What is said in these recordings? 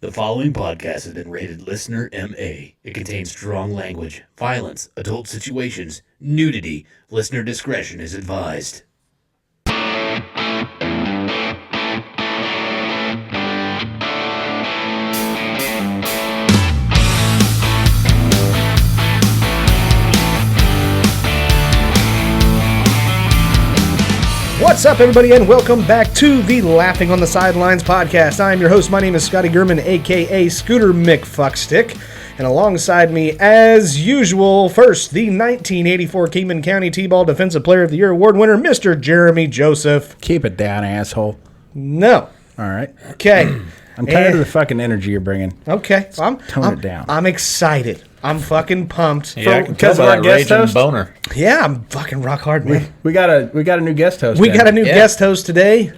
The following podcast has been rated Listener MA. It contains strong language, violence, adult situations, nudity. Listener discretion is advised. What's up, everybody, and welcome back to the Laughing on the Sidelines podcast. I'm your host. My name is Scotty Gurman, a.k.a. Scooter McFuckstick. And alongside me, as usual, first, the 1984 Kingman County T-Ball Defensive Player of the Year Award winner, Mr. Jeremy Joseph. Keep it down, asshole. No. All right. Okay. I'm tired of the fucking energy you're bringing. Okay. Tone it down. I'm excited. I'm fucking pumped. Yeah, because of our guest host. Boner. Yeah, I'm fucking rock hard, man. We got a new guest host. We got a new guest host today.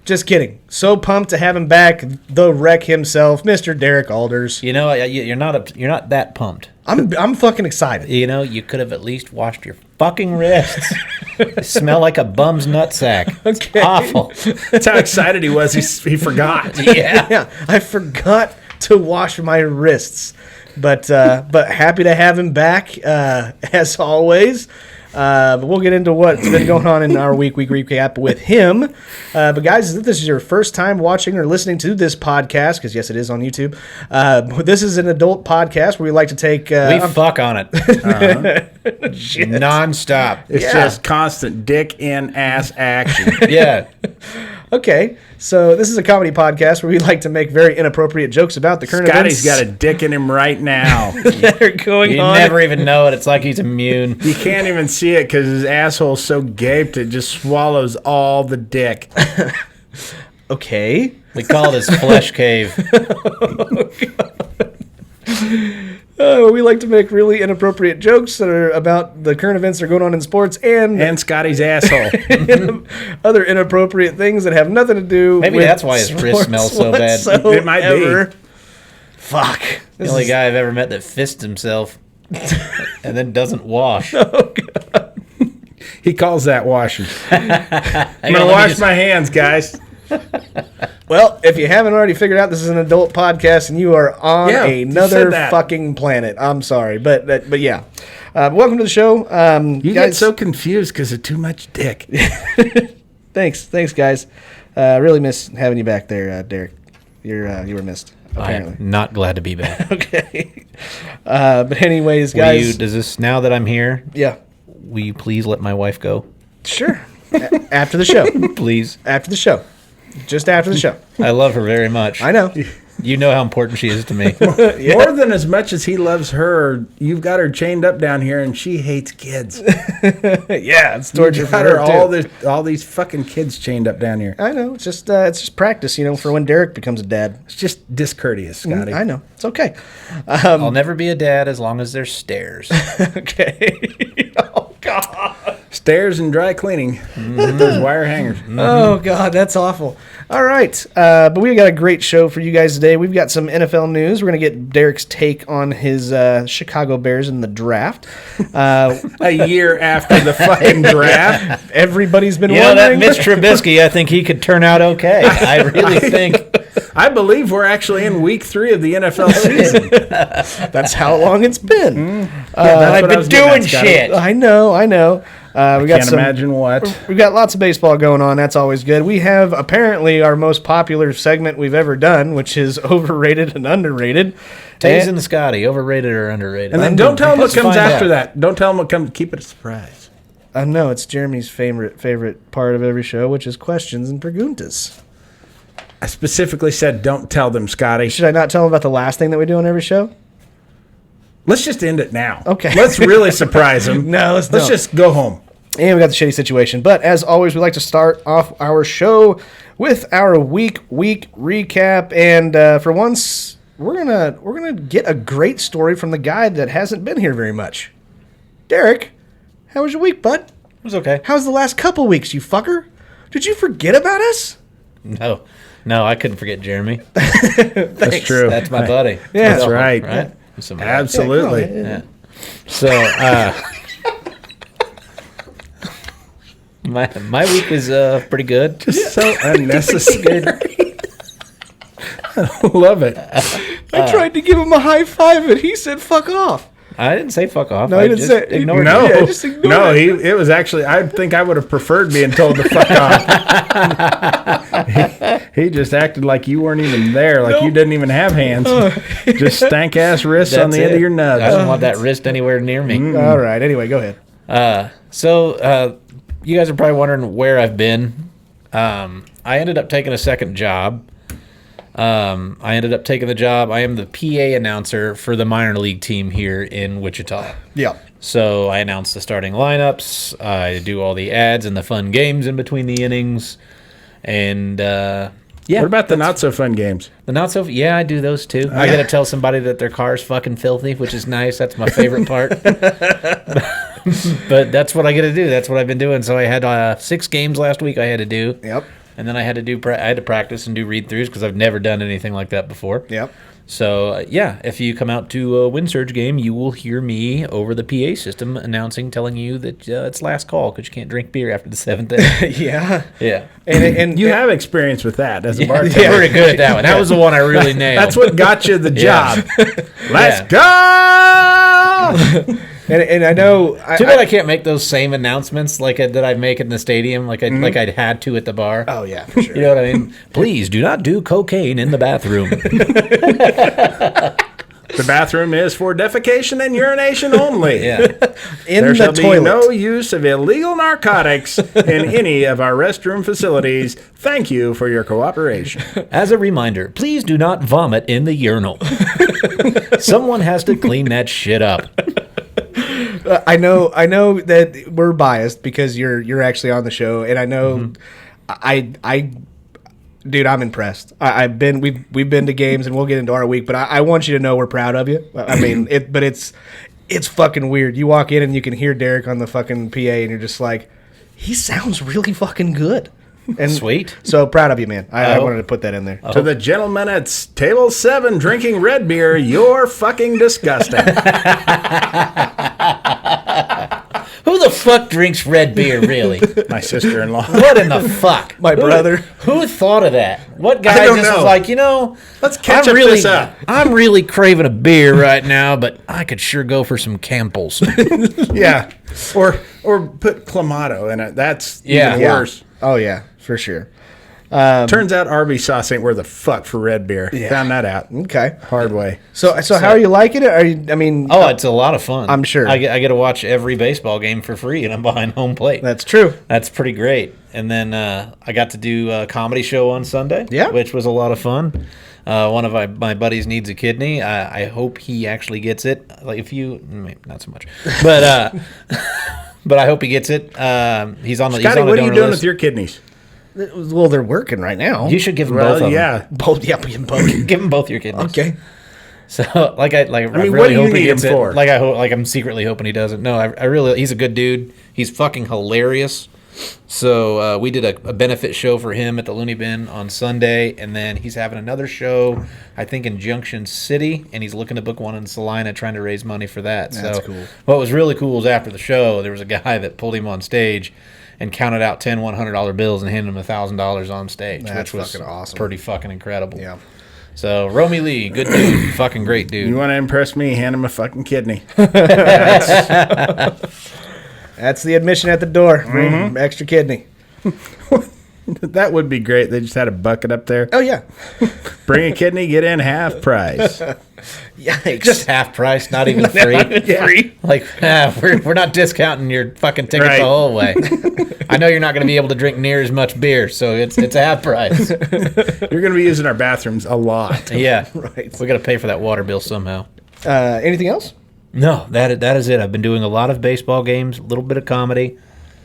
Just kidding. So pumped to have him back. The wreck himself, Mr. Derek Alders. You know, you're not that pumped. I'm fucking excited. You know, you could have at least washed your fucking wrists. You smell like a bum's nutsack. It's awful. That's how excited he was. He forgot. Yeah, I forgot to wash my wrists. But happy to have him back, as always. But we'll get into what's been going on in our week recap with him. But guys, if this is your first time watching or listening to this podcast, because yes, it is on YouTube, this is an adult podcast where we like to take... we fuck on it. Non-stop. It's just constant dick in ass action. Yeah. Okay, so this is a comedy podcast where we like to make very inappropriate jokes about the current Scotty's events. got a dick in him right now. that are going You on. never even know it. It's like he's immune. You can't even see it because his asshole's so gaped it just swallows all the dick. Okay. We call it his flesh cave. We like to make really inappropriate jokes that are about the current events that are going on in sports and Scotty's asshole. other inappropriate things that have nothing to do Maybe with that's why his wrist sports smells so bad. whatsoever. It might be. Fuck. The only guy I've ever met that fists himself and then doesn't wash. He calls that washing. I'm going to wash my hands, guys. Well, if you haven't already figured out, this is an adult podcast and you are on another fucking planet. I'm sorry, but yeah. Welcome to the show. You guys, get so confused because of too much dick. Thanks, guys. Really miss having you back there, Derek. You were missed. Apparently. I'm not glad to be back. Okay. But anyways, guys. Does this, now that I'm here, yeah. will you please let my wife go? Sure. After the show. Please. After the show. Just after the show. I love her very much. I know. You know how important she is to me. Yeah. More than as much as he loves her, you've got her chained up down here, and she hates kids. Yeah, it's torture You've for got her her too. all these fucking kids chained up down here. I know. It's just practice, for when Derek becomes a dad. It's just discourteous, Scotty. I know. It's okay. I'll never be a dad as long as there's stairs. Okay. Oh, God. Stairs and dry cleaning with those wire hangers. Oh, God, that's awful. All right. But we've got a great show for you guys today. We've got some NFL news. We're going to get Derek's take on his Chicago Bears in the draft. A year after the fucking draft. Everybody's been That wondering. Mitch Trubisky, I think he could turn out okay. I really think. I believe we're actually in week 3 of the NFL season. That's how long it's been. I've been doing shit. I know. We got Can't imagine what. We've got lots of baseball going on. That's always good. We have apparently our most popular segment we've ever done, which is overrated and underrated. Taze and Scotty, overrated or underrated? And then don't tell them what Let's comes find after out. that. Don't tell them what comes. Keep it a surprise. No, it's Jeremy's favorite part of every show, which is questions and preguntas. I specifically said don't tell them, Scotty. Should I not tell them about the last thing that we do on every show? Let's just end it now. Okay. Let's really surprise them. No, let's just go home. And we got the shitty situation. But as always, we like to start off our show with our week recap. And for once, we're gonna get a great story from the guy that hasn't been here very much. Derek, how was your week, bud? It was okay. How's the last couple weeks, you fucker? Did you forget about us? No, I couldn't forget Jeremy. That's true. That's my buddy. Yeah. That's right. Right? Absolutely. Yeah. So, my week was pretty good. Just so unnecessary. Love it. I tried to give him a high five, and he said, "Fuck off." I didn't say fuck off. No, I he didn't just say- ignored No, you. Yeah, just ignore no, it. it was actually. I think I would have preferred being told to fuck off. He just acted like you weren't even there, like you didn't even have hands. Just stank ass wrists on That's the end it. of your I nuts. don't want that wrist anywhere near me. All right. Anyway, go ahead. So you guys are probably wondering where I've been. I ended up taking a second job. I ended up taking the job. I am the PA announcer for the minor league team here in Wichita. Yeah. So I announce the starting lineups. I do all the ads and the fun games in between the innings. And yeah, What about the not so fun games? the not so? Yeah, I do those too. I got to tell somebody that their car's fucking filthy, which is nice. That's my favorite part. But that's what I got to do. That's what I've been doing. So I had 6 games last week. I had to do. Yep. And then I had to do. I had to practice and do read throughs because I've never done anything like that before. Yep. So yeah, if you come out to a Wind Surge game, you will hear me over the PA system announcing, telling you that it's last call because you can't drink beer after the 7th inning. Yeah. Yeah. And You have experience with that as a bartender. I'm pretty good at that one. That was the one I really nailed. That's what got you the Yeah. job. Let's go! and I know. Too bad I can't make those same announcements that I make in the stadium, like I'd had to at the bar. Oh yeah, for sure. You know what I mean? Please do not do cocaine in the bathroom. The bathroom is for defecation and urination only. Yeah. In There the shall toilet. be no use of illegal narcotics in any of our restroom facilities. Thank you for your cooperation. As a reminder, please do not vomit in the urinal. Someone has to clean that shit up. I know that we're biased because you're actually on the show, and I know dude, I'm impressed. We've been to games, and we'll get into our week, but I want you to know we're proud of you. I mean, it's fucking weird. You walk in and you can hear Derek on the fucking PA, and you're just like, he sounds really fucking good. And Sweet. So proud of you, man. I wanted to put that in there. To the gentleman at table 7 drinking red beer, you're fucking disgusting. Who the fuck drinks red beer, really? My sister-in-law. What in the fuck? My brother. Who thought of that? What I guy don't just know. was like, Let's catch up really, this up. I'm really craving a beer right now, but I could sure go for some Campbell's. Yeah. Or put Clamato in it. That's Yeah. even Yeah. worse. Oh yeah, for sure. Turns out Arby's sauce ain't worth a fuck for red beer. Found that out. Okay. Hard way. So how are you liking it? I mean, Oh, it's a lot of fun. I'm sure. I get to watch every baseball game for free, and I'm behind home plate. that's true. That's pretty great. And then I got to do a comedy show on Sunday, Yeah. which was a lot of fun. One of my buddies needs a kidney. I hope he actually gets it. Like not so much, but but I hope he gets it. He's on the Scotty, he's on what the are you donor doing list. with your kidneys? Well, they're working right now. You should give him Well, both of yeah. them. both. Yeah, we can both. Give him both your kidneys. Okay. So I mean, really what do you hope he need gets him it. for? I'm secretly hoping he doesn't. No, I really he's a good dude. He's fucking hilarious. So we did a benefit show for him at the Looney Bin on Sunday, and then he's having another show, I think, in Junction City, and he's looking to book one in Salina, trying to raise money for that. That's so cool. What was really cool is after the show, there was a guy that pulled him on stage and counted out 10 $100 bills and handed him $1,000 on stage, That's which was fucking awesome. pretty fucking incredible. Yeah. So Romy Lee, good dude, fucking great dude. You want to impress me? Hand him a fucking kidney. That's the admission at the door. Bring extra kidney. That would be great. They just had a bucket up there. Oh yeah. Bring a kidney, get in half price. Yikes. Just half price, not even free. free. Like, we're not discounting your fucking ticket Right. the whole way. I know you're not going to be able to drink near as much beer, so it's a half price. You're going to be using our bathrooms a lot. Yeah, Right. we got to pay for that water bill somehow. Anything else? No, that is it. I've been doing a lot of baseball games, a little bit of comedy,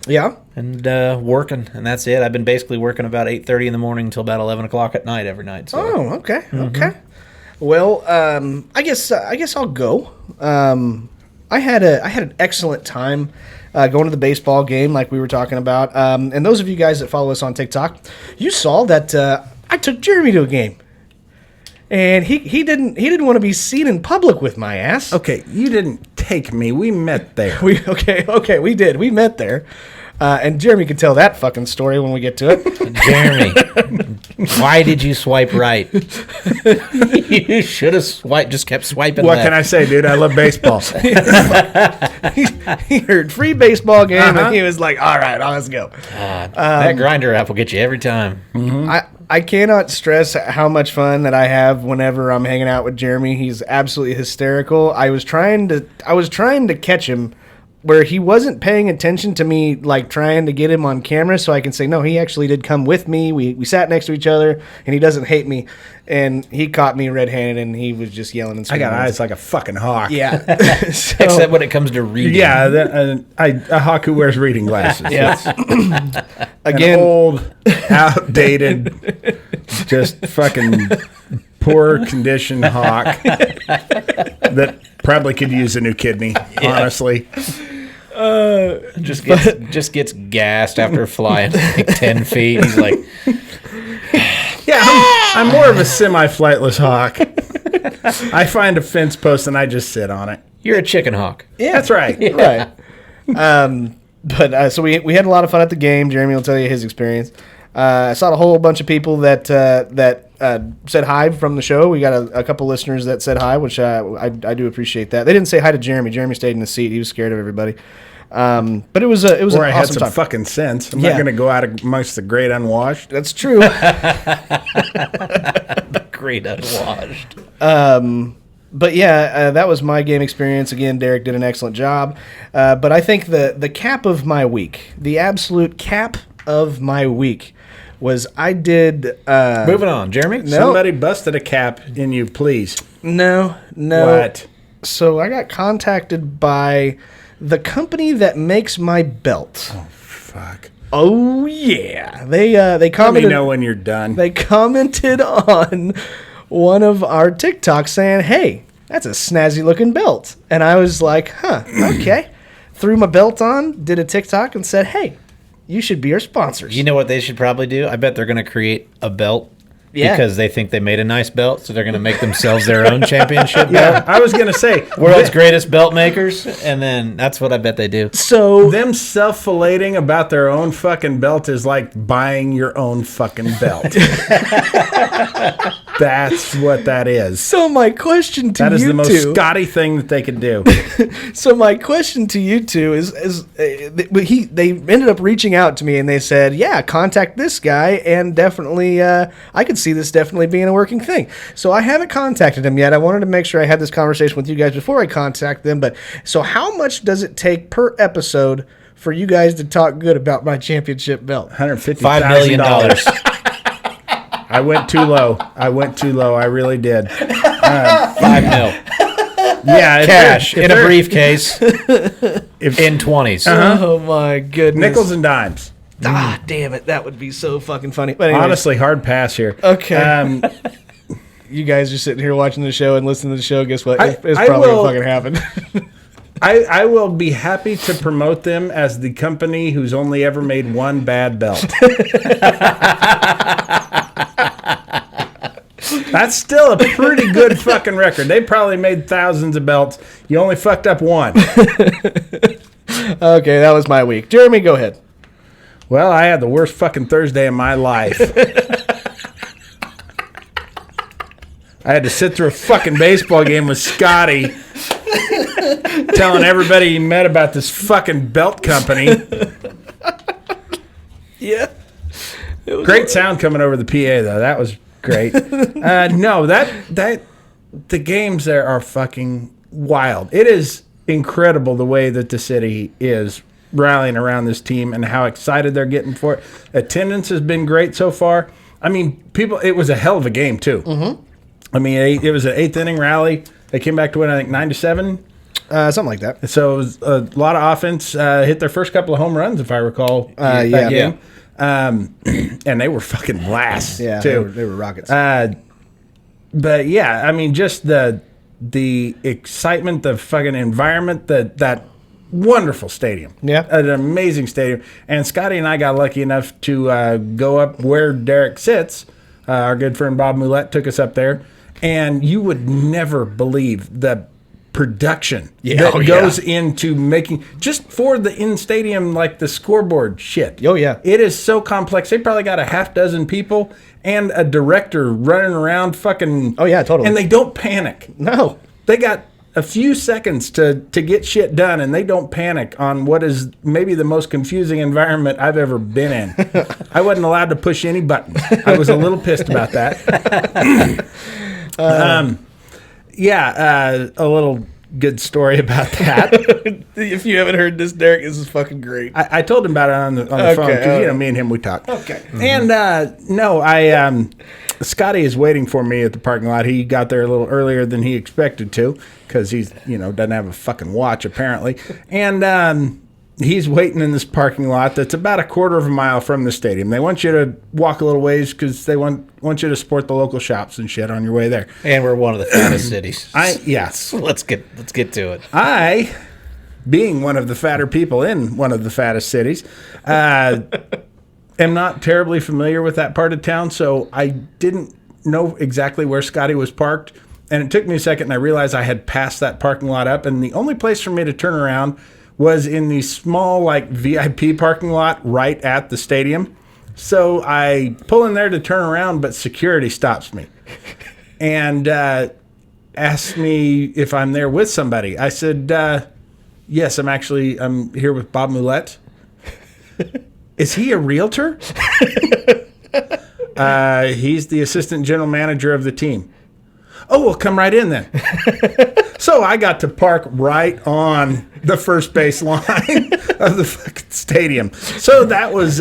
Yeah. and working, and that's it. I've been basically working about 8:30 in the morning until about 11 o'clock at night every night. So. Oh, okay. Okay. Well, I guess I'll go. I had an excellent time going to the baseball game, like we were talking about. And those of you guys that follow us on TikTok, you saw that I took Jeremy to a game, and he didn't want to be seen in public with my ass. Okay, you didn't take me. We met there. We did. We met there. And Jeremy can tell that fucking story when we get to it. Jeremy, why did you swipe right? You should have just kept swiping What left. can I say, dude? I love baseball. He heard free baseball game, and he was like, all right, let's go. That grinder app will get you every time. I cannot stress how much fun that I have whenever I'm hanging out with Jeremy. He's absolutely hysterical. I was trying to catch him where he wasn't paying attention to me, like trying to get him on camera so I can say, no, he actually did come with me. We sat next to each other, and he doesn't hate me. And he caught me red-handed, and he was just yelling and I screaming. got eyes like a fucking hawk. Yeah. Except when it comes to reading. Yeah, a hawk who wears reading glasses. Yeah. An Again, old, outdated, just fucking poor condition hawk that probably could use a new kidney, honestly. Just gets gassed after flying like 10 feet. He's like, Yeah, I'm more of a semi-flightless hawk. I find a fence post and I just sit on it. you're a chicken hawk. yeah, That's right. right. But so we had a lot of fun at the game. Jeremy will tell you his experience. I saw a whole bunch of people that said hi from the show. We got a couple listeners that said hi, which I do appreciate that. They didn't say hi to Jeremy. Jeremy stayed in the seat. He was scared of everybody. But it was Or an I awesome had some time. fucking sense. I'm Yeah. not going to go out amongst the great unwashed. That's true. Great unwashed. But yeah, that was my game experience. Again, Derek did an excellent job. But I think the cap of my week, the absolute cap of my week, was I did. Moving on, Jeremy. No. Somebody busted a cap in you, please. No. What? So I got contacted by the company that makes my belt. Fuck. Oh yeah, they Let me commented. know when you're done. They commented on one of our TikToks saying, "Hey, that's a snazzy looking belt," and I was like, "Huh, okay." Threw my belt on, did a TikTok, and said, "Hey, you should be our sponsors." You know what they should probably do? I bet they're going to create a belt Yeah. because they think they made a nice belt, so they're going to make themselves their own championship Yeah, belt. I was going to say, World's greatest belt makers, and then that's what I bet they do. So them self-filleting about their own fucking belt is like buying your own fucking belt. That's what that is. So my question to That is you the most two. Scotty thing that they could do. So my question to you two is they ended up reaching out to me and they said, yeah, contact this guy and definitely I could see this definitely being a working thing. So I haven't contacted him yet. I wanted to make sure I had this conversation with you guys before I contact them. But so how much does it take per episode for you guys to talk good about my championship belt? $150,000. $5 million. I went too low. I really did. 5 mil. Yeah, Cash if in a they're- briefcase in 20s. Oh my goodness. Nickels and dimes. Ah, damn it. That would be so fucking funny. But anyways, Honestly, hard pass here. Okay. You guys are sitting here watching the show and listening to the show. Guess what? I It's probably will- going to fucking happen. I will be happy to promote them as the company who's only ever made one bad belt. That's still a pretty good fucking record. They probably made thousands of belts. You only fucked up one. Okay, that was my week. Jeremy, go ahead. Well, I had the worst fucking Thursday of my life. I had to sit through a fucking baseball game with Scotty telling everybody he met about this fucking belt company. Yeah. Great sound coming over the PA though. That was great. No, that the games there are fucking wild. It is incredible the way that the city is rallying around this team and how excited they're getting for it. Attendance has been great so far. I mean, it was a hell of a game too. Mm-hmm. I mean, it was an 8th inning rally. They came back to win, I think, 9-7. Something like that. So it was a lot of offense. Hit their first couple of home runs, if I recall. That yeah. game. And they were fucking blast Yeah, too. they were rockets. But yeah, I mean, just the excitement, the fucking environment, that wonderful stadium. Yeah. An amazing stadium. And Scotty and I got lucky enough to go up where Derek sits. Our good friend Bob Moulette took us up there. And you would never believe the production Yeah, that goes into making just for the in stadium, like the scoreboard shit. Oh, yeah. It is so complex. They probably got a half dozen people and a director running around fucking. Oh, yeah, totally. And they don't panic. No. They got a few seconds to get shit done, and they don't panic on what is maybe the most confusing environment I've ever been in. I wasn't allowed to push any buttons. I was a little pissed about that. A little good story about that. If you haven't heard this, Derek, this is fucking great. I told him about it on the phone because me and him, we talk. Okay. And Scotty is waiting for me at the parking lot. He got there a little earlier than he expected to because he's doesn't have a fucking watch apparently, and he's waiting in this parking lot that's about a quarter of a mile from the stadium. They want you to walk a little ways because they want you to support the local shops and shit on your way there. And we're one of the fattest cities. Yes. Let's get to it. I, being one of the fatter people in one of the fattest cities, am not terribly familiar with that part of town, so I didn't know exactly where Scotty was parked. And it took me a second, and I realized I had passed that parking lot up, and the only place for me to turn around was in the small, like, VIP parking lot right at the stadium. So I pull in there to turn around, but security stops me and asks me if I'm there with somebody. I said, yes, I'm here with Bob Moulette. Is he a realtor? He's the assistant general manager of the team. Oh, well, come right in then. So I got to park right on the first base line of the fucking stadium. So that was,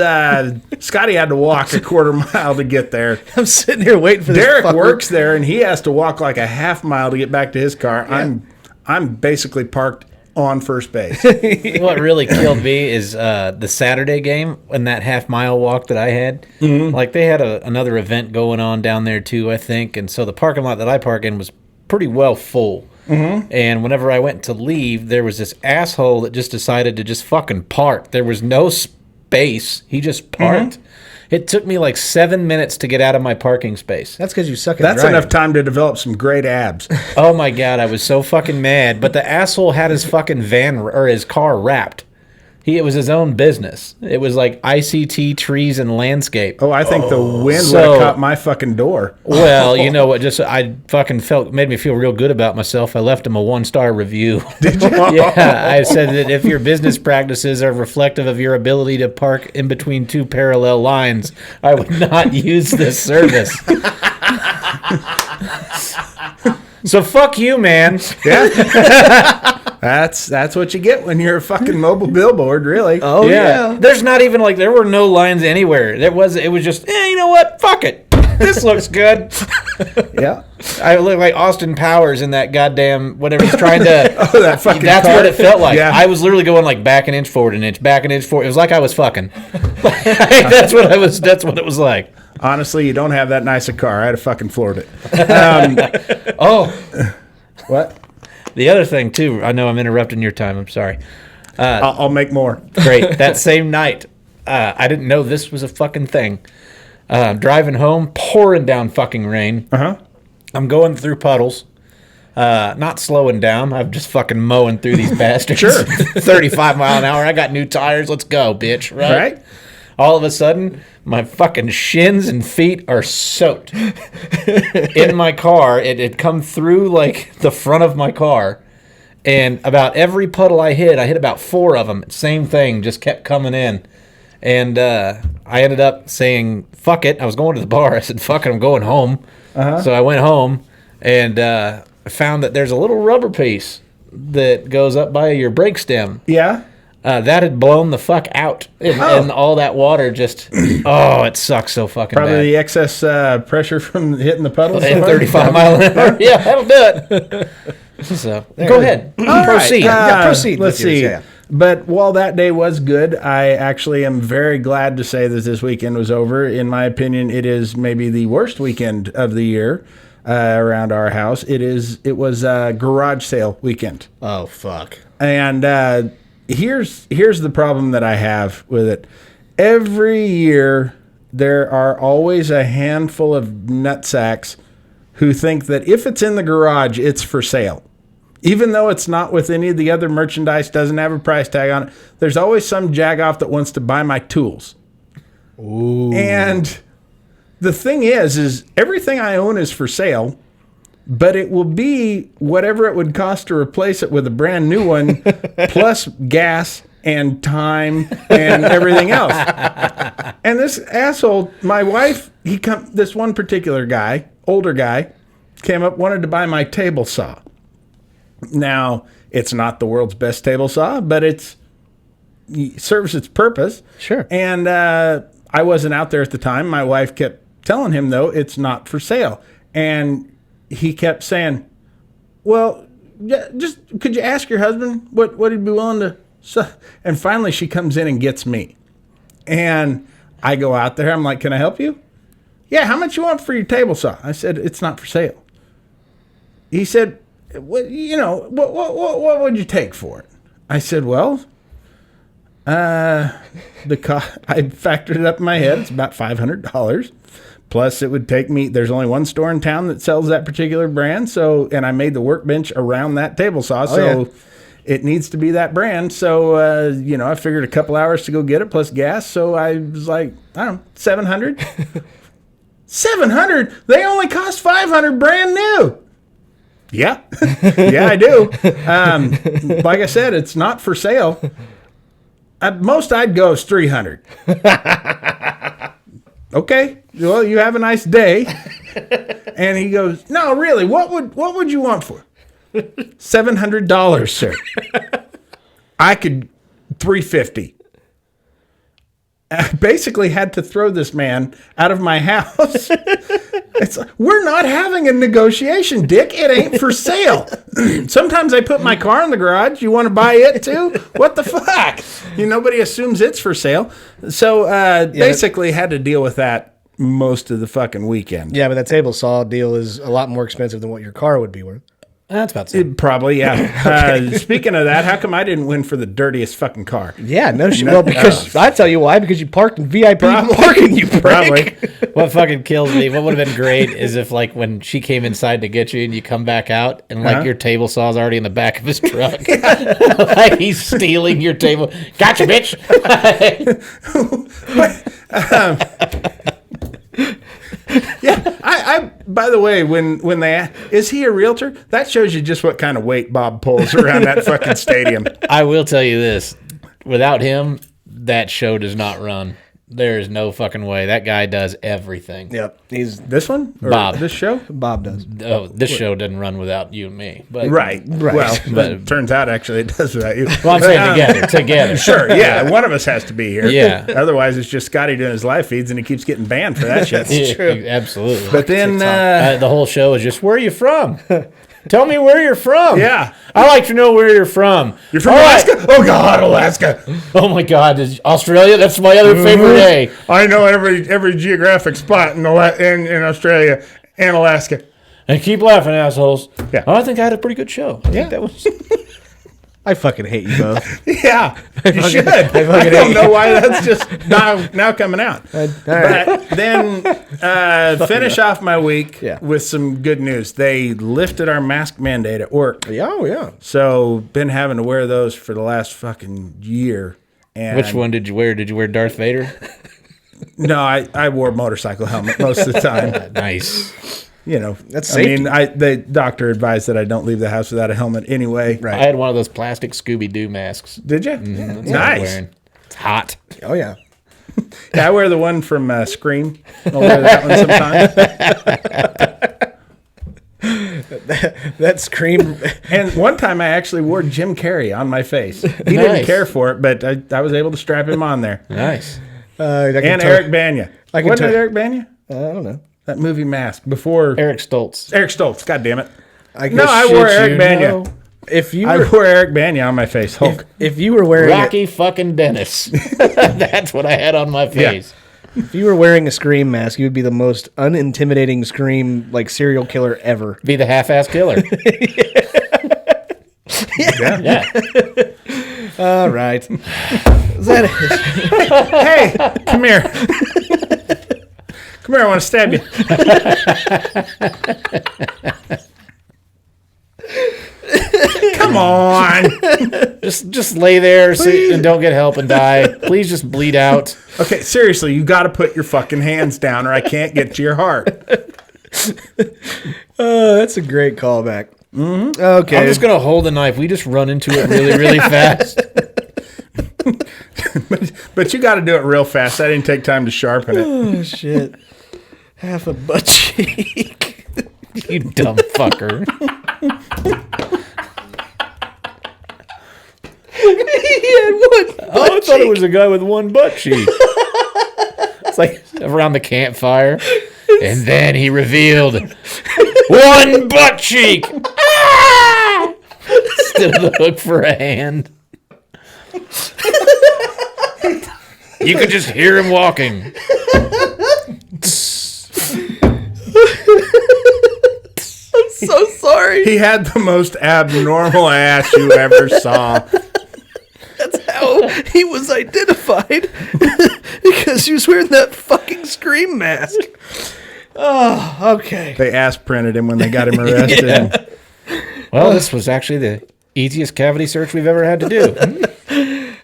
Scotty had to walk a quarter mile to get there. I'm sitting here waiting for this Derek fucker. works there, and he has to walk like a half mile to get back to his car. Yeah. I'm basically parked on first base. What really killed me is the Saturday game and that half-mile walk that I had. Mm-hmm. Like, they had another event going on down there, too, I think. And so the parking lot that I park in was pretty well full. Mm-hmm. And whenever I went to leave, there was this asshole that just decided to just fucking park. There was no space. He just parked. Mm-hmm. It took me like 7 minutes to get out of my parking space. That's because you suck at That's driving. enough time to develop some great abs. Oh my God, I was so fucking mad. But the asshole had his fucking van or his car wrapped. It was his own business. It was like ICT Trees and Landscape. Oh, I think the wind would have caught my fucking door. Well, you know what? I fucking made me feel real good about myself. I left him a 1-star review. Did you? Yeah, I said that if your business practices are reflective of your ability to park in between two parallel lines, I would not use this service. So fuck you, man. Yeah. That's what you get when you're a fucking mobile billboard, really. Oh, yeah. There's not even like, there were no lines anywhere. It was just, you know what? Fuck it. This looks good. Yeah. I look like Austin Powers in that goddamn, whatever he's trying to. Oh, that fucking That's car. what it felt like. Yeah. I was literally going like back an inch, forward an inch, back an inch, forward. It was like I was fucking. That's what it was like. Honestly, you don't have that nice a car. I'd have fucking floored it. What? The other thing, too, I know I'm interrupting your time. I'm sorry. I'll make more. Great. That same night, I didn't know this was a fucking thing. Driving home, pouring down fucking rain. Uh-huh. I'm going through puddles. Not slowing down. I'm just fucking mowing through these bastards. Sure. 35 mile an hour. I got new tires. Let's go, bitch. Right? All of a sudden, my fucking shins and feet are soaked. In my car, it had come through like the front of my car. And about every puddle I hit about 4 of them. Same thing, just kept coming in. And I ended up saying, fuck it. I was going to the bar. I said, fuck it, I'm going home. Uh-huh. So I went home and found that there's a little rubber piece that goes up by your brake stem. Yeah. That had blown the fuck out. And all that water just, it sucks so fucking Probably bad. the excess pressure from hitting the puddles. And 35 mile an hour. Yeah, that'll do it. So, go ahead. Proceed. Proceed. Let's with yours, see. yeah. But while that day was good, I actually am very glad to say that this weekend was over. In my opinion, it is maybe the worst weekend of the year around our house. It was a garage sale weekend. Oh, fuck. And here's the problem that I have with it. Every year, there are always a handful of nutsacks who think that if it's in the garage, it's for sale. even though it's not with any of the other merchandise, doesn't have a price tag on it, there's always some jagoff that wants to buy my tools. Ooh. And the thing is everything I own is for sale, but it will be whatever it would cost to replace it with a brand new one, plus gas and time and everything else. And this asshole, my wife, this one particular guy, older guy, came up, wanted to buy my table saw. Now, it's not the world's best table saw, but it serves its purpose. Sure. And I wasn't out there at the time. My wife kept telling him, though, it's not for sale. And he kept saying, well, just could you ask your husband what he'd be willing to sell? And finally, she comes in and gets me. And I go out there. I'm like, can I help you? Yeah, how much you want for your table saw? I said, it's not for sale. He said, what would you take for it? I said, well, I factored it up in my head. It's about $500. Plus, it would take me. There's only one store in town that sells that particular brand. So, and I made the workbench around that table saw. So, it needs to be that brand. So, I figured a couple hours to go get it plus gas. So I was like, I don't know, $700. $700? They only cost $500 brand new. Yeah, yeah, I do. Like I said, it's not for sale. At most, I'd go is $300. Okay, well, you have a nice day. And he goes, no, really, what would you want for? $700, sir. I could $350. I basically had to throw this man out of my house. It's like, we're not having a negotiation, Dick. It ain't for sale. Sometimes I put my car in the garage. You want to buy it too? What the fuck? Nobody assumes it's for sale. So basically had to deal with that most of the fucking weekend. Yeah, but that table saw deal is a lot more expensive than what your car would be worth. That's about the same. Probably, yeah. Speaking of that, how come I didn't win for the dirtiest fucking car? Yeah, no shit. Well, because I tell you why. Because you parked in VIP parking, you prick. Probably. What fucking kills me, what would have been great is if, like, when she came inside to get you and you come back out and, like, your table saw's already in the back of his truck. Like, he's stealing your table. Gotcha, bitch. Yeah, I by the way, when they is he a realtor? That shows you just what kind of weight Bob pulls around that fucking stadium. I will tell you this. Without him, that show does not run. There is no fucking way. That guy does everything. Yep. He's this one? Or Bob. This show? Bob does. Oh, this show doesn't run without you and me. But Right. Well, But- it turns out actually it does without you. Well, I'm saying together. Sure, yeah. One of us has to be here. Yeah. Otherwise, it's just Scotty doing his live feeds, and he keeps getting banned for that shit. Yeah, absolutely. But then, The whole show is just, where are you from? Tell me where you're from. Yeah. I like to know where you're from. You're from All right. Alaska? Oh, God, Alaska. Oh, my God. Australia? That's my other favorite day. I know every geographic spot in Australia and Alaska. And keep laughing, assholes. Yeah. Oh, I think I had a pretty good show. I think that was... I fucking hate you both. Yeah, you should. I don't know why that's just now coming out. But then finish off my week with some good news. They lifted our mask mandate at work. Oh, yeah. So been having to wear those for the last fucking year. And Which one did you wear? Did you wear Darth Vader? No, I wore a motorcycle helmet most of the time. Nice. That's safety. I mean, the doctor advised that I don't leave the house without a helmet anyway. I had one of those plastic Scooby-Doo masks. Did you? That's what I'm Nice. wearing. It's hot. Oh, yeah. Yeah, I wear the one from Scream. I'll wear that one sometimes. That Scream. And one time I actually wore Jim Carrey on my face. He didn't care for it, but I was able to strap him on there. Nice. And Eric Banya. Wasn't it Eric Banya? I don't know. That movie Mask before Eric Stoltz. Eric Stoltz. God damn it! I wore Eric Banya. I wore Eric Banya on my face. Hulk. If you were wearing Rocky fucking Dennis. That's what I had on my face. if you were wearing a Scream mask, you would be the most unintimidating Scream serial killer ever. Be the half-ass killer. Yeah. All right. Is that it? Hey, come here. Come here, I want to stab you. Come on. Just lay there and don't get help and die. Please just bleed out. Okay, seriously, you got to put your fucking hands down or I can't get to your heart. That's a great callback. Mm-hmm. Okay. I'm just going to hold the knife. We just run into it really, really fast. But you got to do it real fast. I didn't take time to sharpen it. Oh, shit. Half a butt cheek. You dumb fucker. He had one. Oh, I thought it was a guy with one butt cheek. It's like around the campfire. And then he revealed one butt cheek. Ah! Instead of the hook for a hand. You could just hear him walking. I'm so sorry. He had the most abnormal ass you ever saw. That's how he was identified. Because he was wearing that fucking Scream mask. Oh, okay. They ass printed him when they got him arrested. Yeah. Well, this was actually the easiest cavity search we've ever had to do.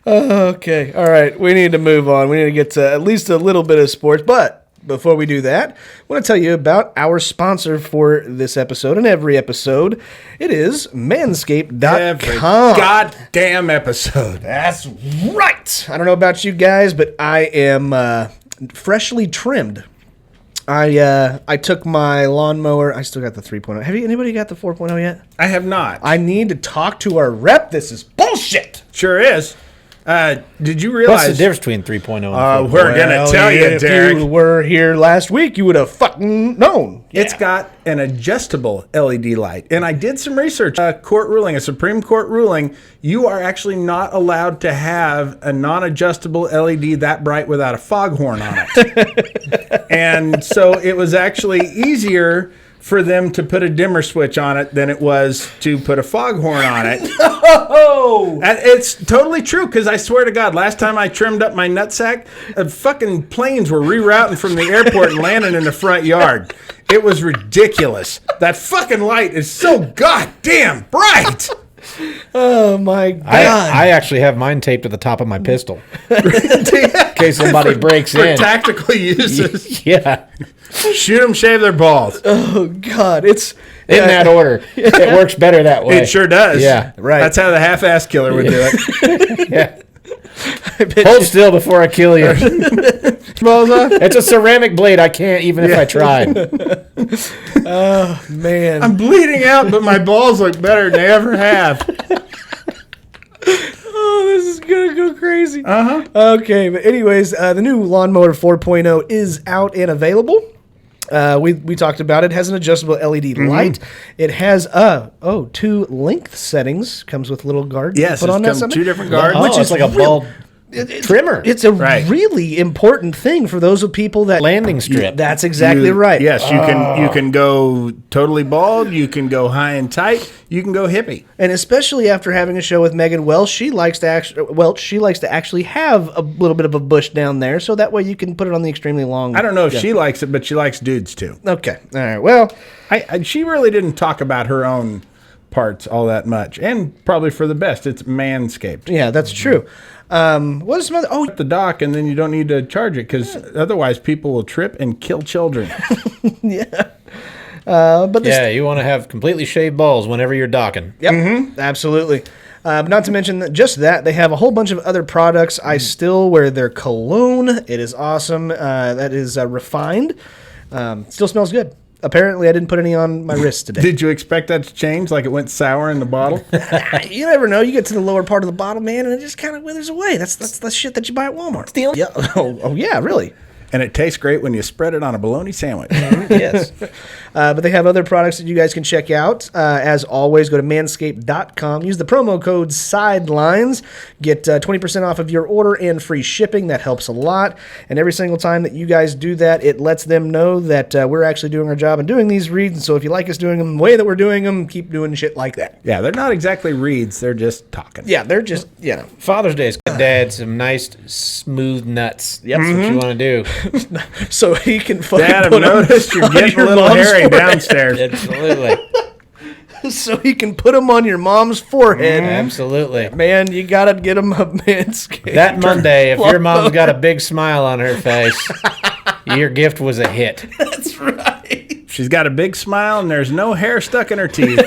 Okay. All right. We need to move on. We need to get to at least a little bit of sports. But before we do that, I want to tell you about our sponsor for this episode and every episode. It is Manscaped.com. Every goddamn episode. That's right. I don't know about you guys, but I am freshly trimmed. I took my lawnmower. I still got the 3.0. Have anybody got the 4.0 yet? I have not. I need to talk to our rep. This is bullshit. Sure is. Did you What's realize? the difference between 3.0 and 4.0? We're going to tell you, if Derek. you were here last week, you would have fucking known. It's got an adjustable LED light. And I did some research. A Supreme Court ruling, you are actually not allowed to have a non-adjustable LED that bright without a foghorn on it. And so it was actually easier for them to put a dimmer switch on it than it was to put a foghorn on it. Oh! And it's totally true, because I swear to God, last time I trimmed up my nutsack, fucking planes were rerouting from the airport and landing in the front yard. It was ridiculous. That fucking light is so goddamn bright. Oh, my God. I actually have mine taped to the top of my pistol. In case somebody breaks For in. tactical uses. Yeah. Shoot them, shave their balls. Oh, God. It's... In that order. It works better that way. It sure does. Yeah. Right. That's how the half-ass killer would do it. Yeah. Hold still before I kill you. Balls off. It's a ceramic blade. I can't even if I tried. Oh, man. I'm bleeding out, but my balls look better than they ever have. Oh, this is going to go crazy. Uh-huh. Okay, but anyways, the new Lawnmower 4.0 is out and available. We talked about it. It has an adjustable LED light. It has 2 length settings. Comes with little guards. Yes, put on it that comes something. 2 different guards. Oh, it's like a bald trimmer. It's a really important thing for those of people that Landing strip. That's exactly right. Yes, you can go totally bald. You can go high and tight. You can go hippie. And especially after having a show with Megan Welch, she likes to actually have a little bit of a bush down there, so that way you can put it on the extremely long. I don't know if she likes it, but she likes dudes too. Okay, all right. Well, she really didn't talk about her own parts all that much, and probably for the best. It's Manscaped. yeah, that's true. What is some other? Oh, The dock, and then you don't need to charge it, because otherwise people will trip and kill children. yeah. But this, Yeah, you want to have completely shaved balls whenever you're docking. Yep, absolutely. But not to mention that just that, they have a whole bunch of other products. I still wear their cologne. It is awesome. That is refined. Still smells good. Apparently, I didn't put any on my wrist today. Did you expect that to change, like it went sour in the bottle? You never know. You get to the lower part of the bottle, man, and it just kind of withers away. That's the shit that you buy at Walmart. Steal? Yeah. Oh, yeah, really. And it tastes great when you spread it on a bologna sandwich. Yes. But they have other products that you guys can check out. As always, go to manscaped.com. Use the promo code SIDELINES. Get 20% off of your order and free shipping. That helps a lot. And every single time that you guys do that, it lets them know that we're actually doing our job and doing these reads. So if you like us doing them the way that we're doing them, keep doing shit like that. Yeah, they're not exactly reads. They're just talking. Yeah, they're just, Father's Day is good. Dad, some nice smooth nuts. Yep. That's what you want to do. so he can fucking Dad, I've put 'em noticed you're on getting a your little mom's hairy forehead. downstairs. Absolutely. so he can put them on your mom's forehead. Absolutely. Man, you gotta get them up, man. That Monday, if your mom's got a big smile on her face, your gift was a hit. That's right. She's got a big smile and there's no hair stuck in her teeth.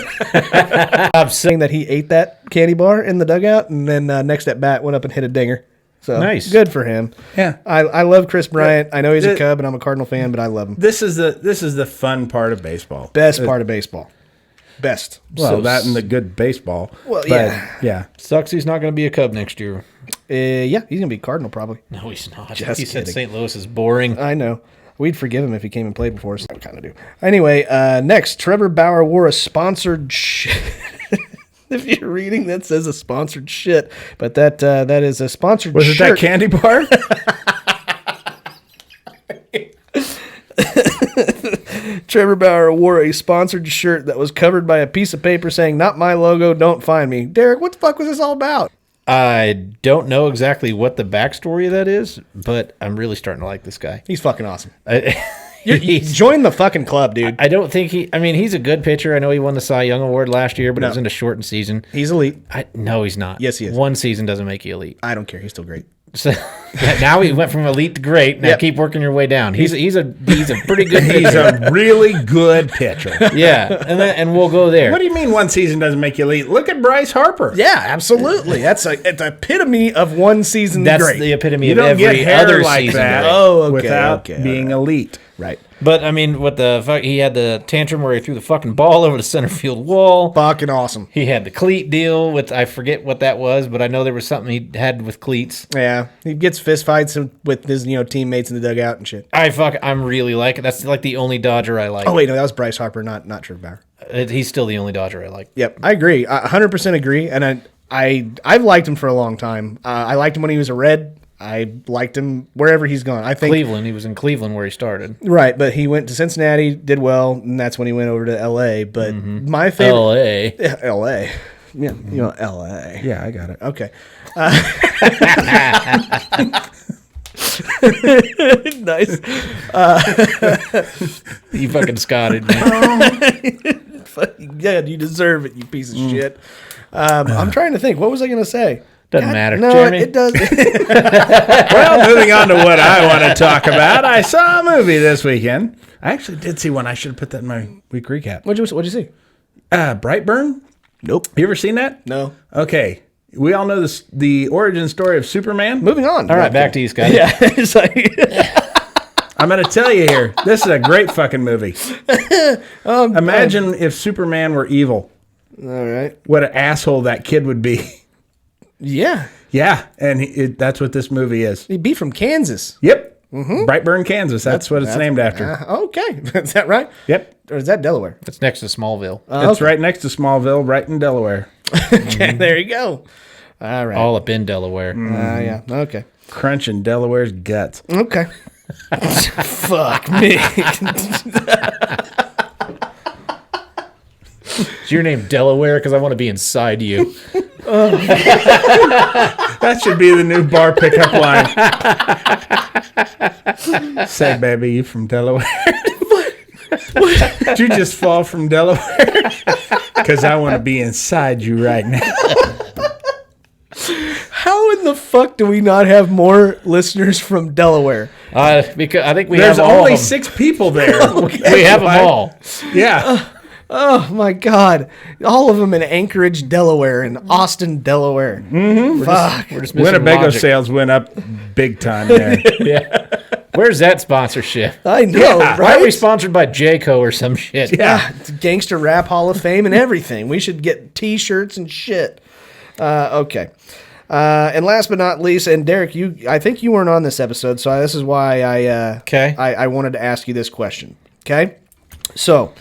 I'm saying that he ate that candy bar in the dugout, and then next at bat went up and hit a dinger. So Nice. Good for him. Yeah. I love Chris Bryant. I know he's a Cub, and I'm a Cardinal fan, but I love him. This is the fun part of baseball. Best part of baseball. Best. Well, that and the good baseball. Well, But, yeah. yeah. Sucks he's not going to be a Cub next year. Yeah, he's gonna be Cardinal probably. No, he's not. Just He said kidding. St. Louis is boring. I know. We'd forgive him if he came and played before us. I kind of do. Anyway, next, Trevor Bauer wore a sponsored shit. If you're reading, that says a sponsored shit, but that is a sponsored Was it shirt. that candy bar? Trevor Bauer wore a sponsored shirt that was covered by a piece of paper saying, "Not my logo, don't find me." Derek, what the fuck was this all about? I don't know exactly what the backstory of that is, but I'm really starting to like this guy. He's fucking awesome. He's- Join the fucking club, dude. I don't think he's a good pitcher. I know he won the Cy Young Award last year, but it was in a shortened season. He's elite. No, he's not. Yes, he is. One season doesn't make you elite. I don't care. He's still great. So now he went from elite to great. Now Yep. keep working your way down. He's a pretty good He's pitcher. a really good pitcher. Yeah, and we'll go there. What do you mean one season doesn't make you elite? Look at Bryce Harper. Yeah, absolutely. That's an epitome of one season That's great. the epitome You of don't every get hair other like season. that great. Oh, okay, without okay, being elite. Right. But I mean, what the fuck? He had the tantrum where he threw the fucking ball over the center field wall. Fucking awesome. He had the cleat deal with, I forget what that was, but I know there was something he had with cleats. Yeah, he gets fist fights with his teammates in the dugout and shit. I'm really like it. That's like the only Dodger I like. Oh wait, no, that was Bryce Harper, not Trevor Bauer. He's still the only Dodger I like. Yep, I agree. I 100% agree, and I've liked him for a long time. I liked him when he was a Red. I liked him wherever he's gone. I think Cleveland. He was in Cleveland where he started. right, but he went to Cincinnati, did well, and that's when he went over to L.A. But my favorite L.A. Yeah, L.A. Yeah, L.A. Yeah, I got it. Okay. Nice. You fucking Scotted, man. Yeah, you deserve it, you piece of shit. I'm trying to think. What was I going to say? Doesn't matter. No, Jeremy? it does. Well, moving on to what I want to talk about. I saw a movie this weekend. I actually did see one. I should have put that in my week recap. What'd you see? Brightburn? Nope. You ever seen that? No. Okay. We all know the origin story of Superman. Moving on. All right, back to you, Scotty. Yeah. It's like, I'm going to tell you here. This is a great fucking movie. Imagine if Superman were evil. all right. What an asshole that kid would be. Yeah. Yeah, and that's what this movie is. He'd be from Kansas. Yep. Brightburn, Kansas. That's what it's named after. Okay. Is that right? Yep. Or is that Delaware? It's next to Smallville. It's right next to Smallville, right in Delaware. Okay, there you go. All right. All up in Delaware. Yeah. Okay. Crunching Delaware's guts. Okay. Fuck me. Is your name Delaware? Because I want to be inside you. That should be the new bar pickup line. Say, baby, you from Delaware? Did you just fall from Delaware? Because I want to be inside you right now. How in the fuck do we not have more listeners from Delaware? Because I think we There's have all only of them. 6 people there. We have them all. Yeah. Oh my God! All of them in Anchorage, Delaware, and Austin, Delaware. Fuck. We're just missing Winnebago logic. sales went up big time there. Yeah. Where's that sponsorship? I know, Yeah, Why are we right? sponsored by Jayco or some shit? Yeah, it's Gangster Rap Hall of Fame and everything. We should get T-shirts and shit. Okay. And last but not least, and Derek, I think you weren't on this episode, so this is why I wanted to ask you this question. Okay, so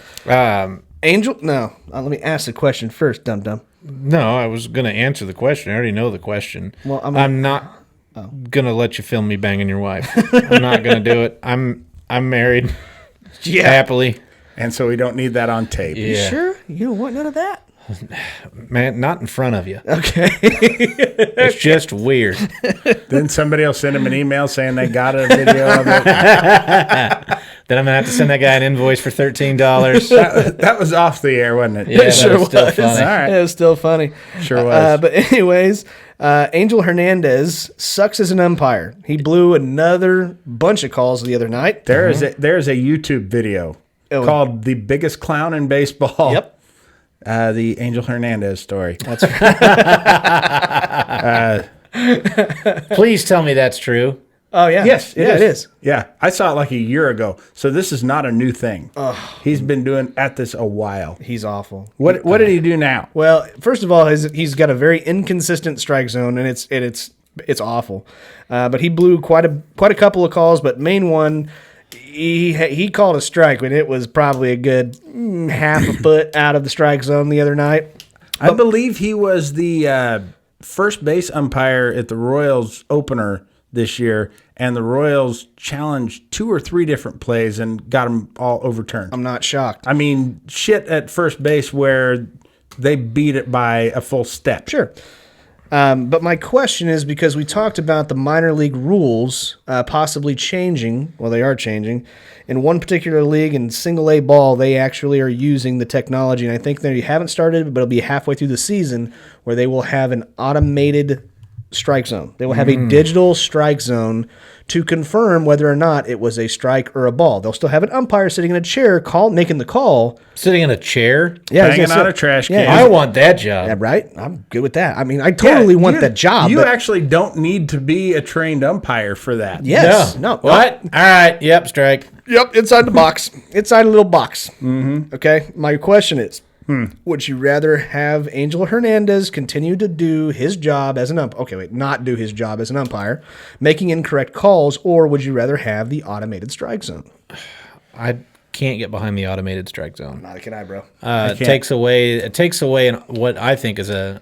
Angel, no, let me ask the question first, dum dum. No, I was going to answer the question. I already know the question. Well, I'm not going to let you film me banging your wife. I'm not going to do it. I'm married happily. And so we don't need that on tape. Yeah. Sure, you don't want none of that. Man, not in front of you. Okay. It's just weird. Then somebody will send him an email saying they got a video of it. Then I'm gonna have to send that guy an invoice for $13. That was off the air, wasn't it? Yeah, It sure that was still was. funny. All right. It was still funny. Sure was. But anyways, Angel Hernandez sucks as an umpire. He blew another bunch of calls the other night. There's a YouTube video Oh. called "The Biggest Clown in Baseball." Yep. The Angel Hernandez story. That's Please tell me that's true. Oh yeah. Yes, it is. Yeah, I saw it like a year ago, so this is not a new thing. He's been doing at this a while. He's awful. What did he do now? Well, first of all, he's got a very inconsistent strike zone, and it's awful. But he blew quite a couple of calls, but main one, he called a strike when it was probably a good half a foot out of the strike zone the other night. I believe he was the first base umpire at the Royals opener this year, and the Royals challenged 2 or 3 different plays and got them all overturned. I'm not shocked. I mean, shit at first base where they beat it by a full step. Sure. But my question is, because we talked about the minor league rules possibly changing, well, they are changing. In one particular league, in single A ball, they actually are using the technology, and I think they haven't started, but it'll be halfway through the season, where they will have an automated strike zone. They will have a digital strike zone to confirm whether or not it was a strike or a ball. They'll still have an umpire sitting in a chair making the call. Sitting in a chair? Yeah, I was Hanging gonna out say- a trash Yeah, can. I want that job. Yeah, right? I'm good with that. I mean, I totally want that job. You but actually don't need to be a trained umpire for that. yes. No. What? All right. Yep. Strike. Yep, inside the box. Inside a little box. Mm-hmm. Okay, my question is, would you rather have Angel Hernandez continue to do his job as an umpire? Okay, wait, not do his job as an umpire, making incorrect calls, or would you rather have the automated strike zone? I can't get behind the automated strike zone. Not can I, bro. It takes away what I think is an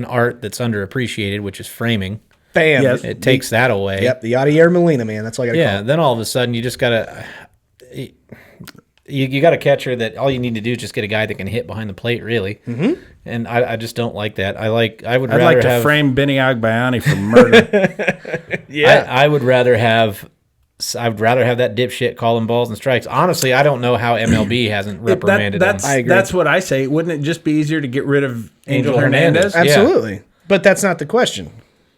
art that's underappreciated, which is framing. Bam. Yes. It takes that away. Yep, the Adier Molina, man. That's all I got to Yeah. call it. Then all of a sudden, you just gotta. You got a catcher that all you need to do is just get a guy that can hit behind the plate, really. Mm-hmm. And I just don't like that. I would I'd rather like to have frame Benny Agbayani for murder. Yeah. I would rather have that dipshit calling balls and strikes. Honestly, I don't know how MLB hasn't reprimanded that's him. I agree. that's what I say. Wouldn't it just be easier to get rid of Angel Hernandez? Hernandez. Absolutely. But that's not the question.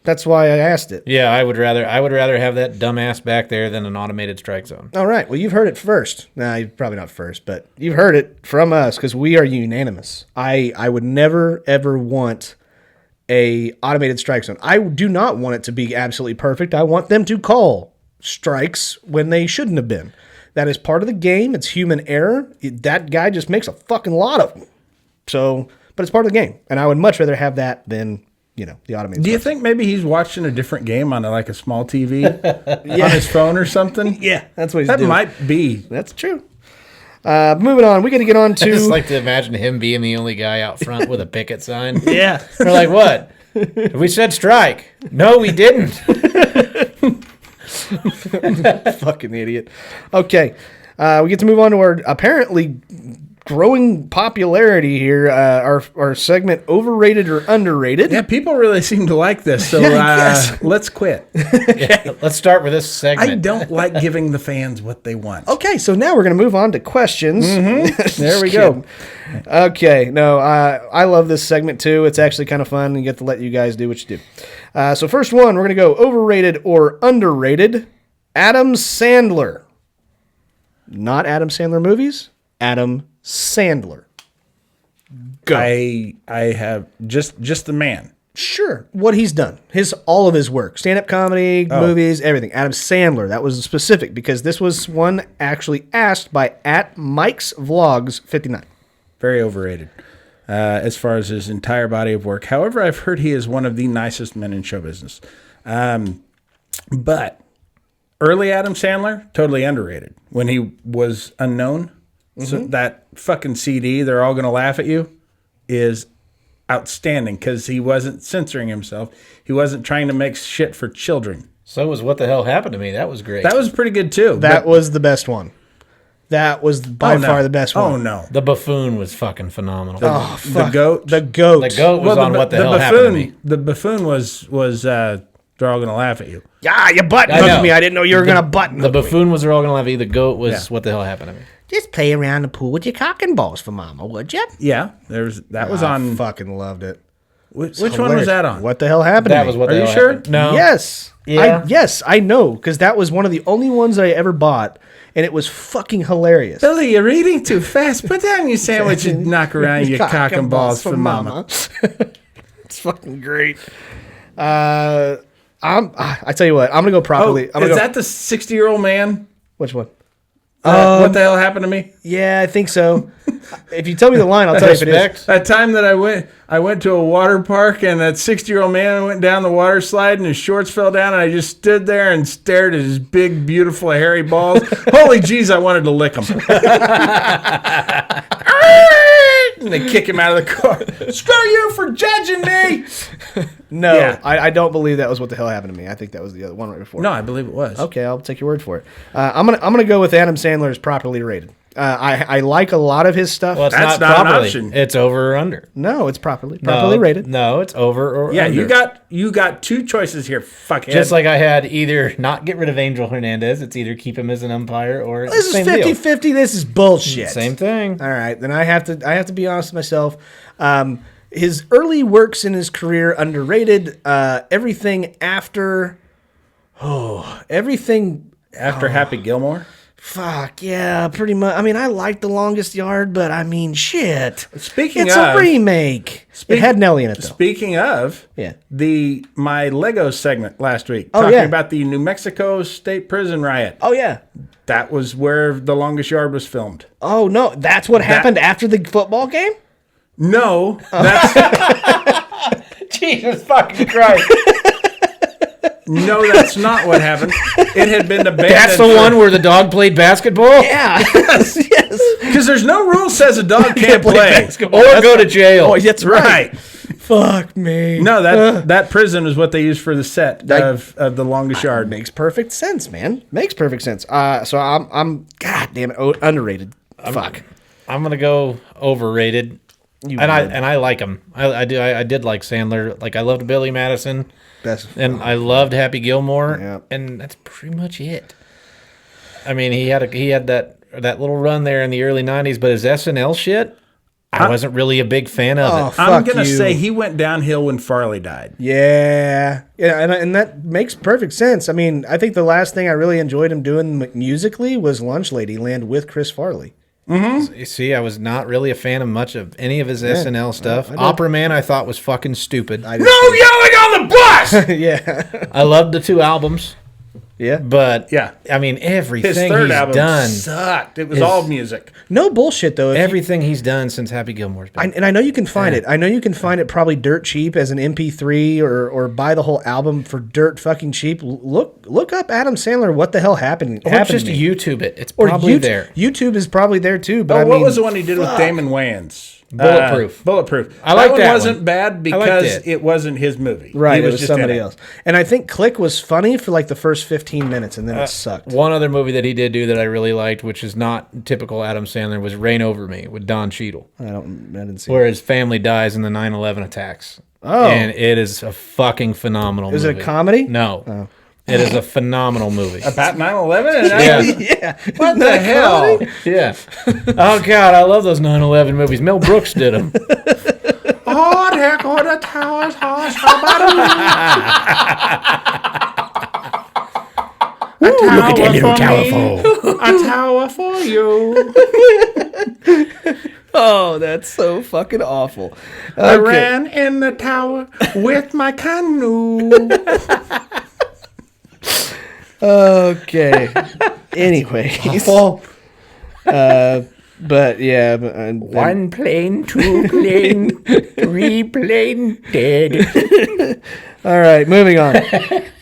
That's why I asked it. Yeah, I would rather have that dumbass back there than an automated strike zone. All right. Well, you've heard it first. Nah, probably not first, but you've heard it from us because we are unanimous. I would never, ever want a automated strike zone. I do not want it to be absolutely perfect. I want them to call strikes when they shouldn't have been. That is part of the game. It's human error. That guy just makes a fucking lot of them. So, but it's part of the game. And I would much rather have that than, the automated Do you strike think maybe he's watching a different game on like a small TV on his phone or something? zone. Yeah, that's what he's That doing. might be. That's true. Moving on. We got to get on I just to... like to imagine him being the only guy out front with a picket sign. Yeah. They're like, what? We said strike. No, we didn't. Fucking idiot. Okay. We get to move on to our apparently growing popularity here. Our segment, Overrated or Underrated. Yeah, people really seem to like this, so yes. let's quit. Yeah, let's start with this segment. I don't like giving the fans what they want. Okay, so now we're going to move on to questions. There we go. Okay, no, I love this segment too. It's actually kind of fun. You get to let you guys do what you do. So first one, we're going to go Overrated or Underrated. Adam Sandler. Not Adam Sandler movies. Adam Sandler. Go. I have just the man. Sure, what he's done, all of his work, stand-up comedy, movies, everything. Adam Sandler, that was specific because this was one actually asked by @Mike'sVlogs59. Very overrated as far as his entire body of work. However, I've heard he is one of the nicest men in show business. But early Adam Sandler, totally underrated. When he was unknown, so that fucking CD, They're All Gonna Laugh at You, is outstanding because he wasn't censoring himself. He wasn't trying to make shit for children. So was What the Hell Happened to Me. That was great. That was pretty good too. That was the best one. That was by far the best one. Oh no. The Buffoon was fucking phenomenal. Oh, The fuck. goat. The goat. The goat was on What the Hell Happened to Me. The buffoon was they're all gonna laugh at you. Yeah, you button hooked me. I didn't know you were going to button The hook me. buffoon was they're all gonna laugh at you. The goat was what the hell happened to me. Just play around the pool with your cock and balls for mama, would you? Yeah, that was on. Fucking loved it. Which one was that on? What the hell happened to That me? was what Are the you hell sure? happened. No. Yes. Yeah. Yes, I know, because that was one of the only ones I ever bought, and it was fucking hilarious. Billy, you're eating too fast. Put down your sandwich and knock around your cock and balls for mama. It's fucking great. I tell you what, I'm gonna go properly. Is that the 60-year-old man? Which one? What the hell happened to me? Yeah, I think so. If you tell me the line, I'll tell you if it is. That time that I went to a water park and that 60-year-old man went down the water slide and his shorts fell down and I just stood there and stared at his big, beautiful, hairy balls. Holy jeez, I wanted to lick him. And they kick him out of the car. Screw you for judging me. No, Yeah. I don't believe that was what the hell happened to me. I think that was the other one right before. No, I believe it was. Okay, I'll take your word for it. I'm gonna go with Adam Sandler's Properly Rated. I like a lot of his stuff. Well, it's That's not not an properly. option. It's over or under. No, it's properly rated. No, it's over or Yeah, under. you got two choices here, fuckhead. Just like I had either not get rid of Angel Hernandez, it's either keep him as an umpire or it's This the is same deal. 50-50. This is bullshit. Same thing. All right, then I have to be honest with myself. His early works in his career underrated. Everything after Happy Gilmore. Fuck yeah, pretty much. I mean, I like The Longest Yard, but I mean, shit. Speaking it's of- a remake. It had Nelly in it though. Speaking of, Yeah. my Lego segment last week Oh, talking yeah. about the New Mexico State Prison riot. Oh yeah. That was where The Longest Yard was filmed. Oh no, that's what happened after the football game. No, that's Jesus fucking Christ. no, that's not what happened. It had been abandoned. That's the one where the dog played basketball? Yeah. yes. because there's no rule says a dog can't play play. basketball. Or go to jail. Oh, that's right. Right. Fuck me. No, that prison is what they used for the set of The Longest Yard. Makes perfect sense, man. Makes perfect sense. So I'm God damn it, underrated. Fuck. I'm gonna go overrated. I like him. I did like Sandler. Like I loved Billy Madison. Best. And I loved Happy Gilmore. Yeah. And that's pretty much it. I mean, he had that little run there in the early 90s, but his SNL shit, I wasn't really a big fan of Oh, it. I'm fuck gonna you. say he went downhill when Farley died. Yeah, and that makes perfect sense. I mean, I think the last thing I really enjoyed him doing musically was Lunch Lady Land with Chris Farley. You see, I was not really a fan of much of any of his SNL stuff. Opera Man, I thought was fucking stupid. No yelling on the bus. Yeah, I loved the 2 albums, yeah. but Yeah. I mean, His everything third he's album done, sucked. It was all music. No bullshit though. everything he's done since Happy Gilmore's been. And I know you can find it. I know you can find it probably dirt cheap as an MP3 or buy the whole album for dirt fucking cheap. Look up Adam Sandler. What the hell happened? Or happened just to me. YouTube it. It's Or probably YouTube, there. YouTube is probably there too. But Oh, I what mean, was the one he did with Damon Wayans? Bulletproof. Bulletproof. I like one that wasn't one. bad I liked because it. it wasn't his movie. Right, He it was just somebody in it. else. And I think Click was funny for like the first 15 minutes, and then it sucked. One other movie that he did do that I really liked, which is not typical Adam Sandler, was Reign Over Me with Don Cheadle, I didn't see. where his family dies in the 9/11 attacks. Oh. And it is a fucking phenomenal Is movie. it a comedy? No. It is a phenomenal movie. About 9/11? Yeah. Yeah. What the hell? Yeah. Oh, God, I love those 9/11 movies. Mel Brooks did them. Oh, heck, oh, the towers, Look at that little tower fall. A tower for you. Oh, that's so fucking awful. I ran in the tower with my canoe. Okay. Anyways. But yeah. One plane, 2 plane, 3 plane, dead. All right, moving on.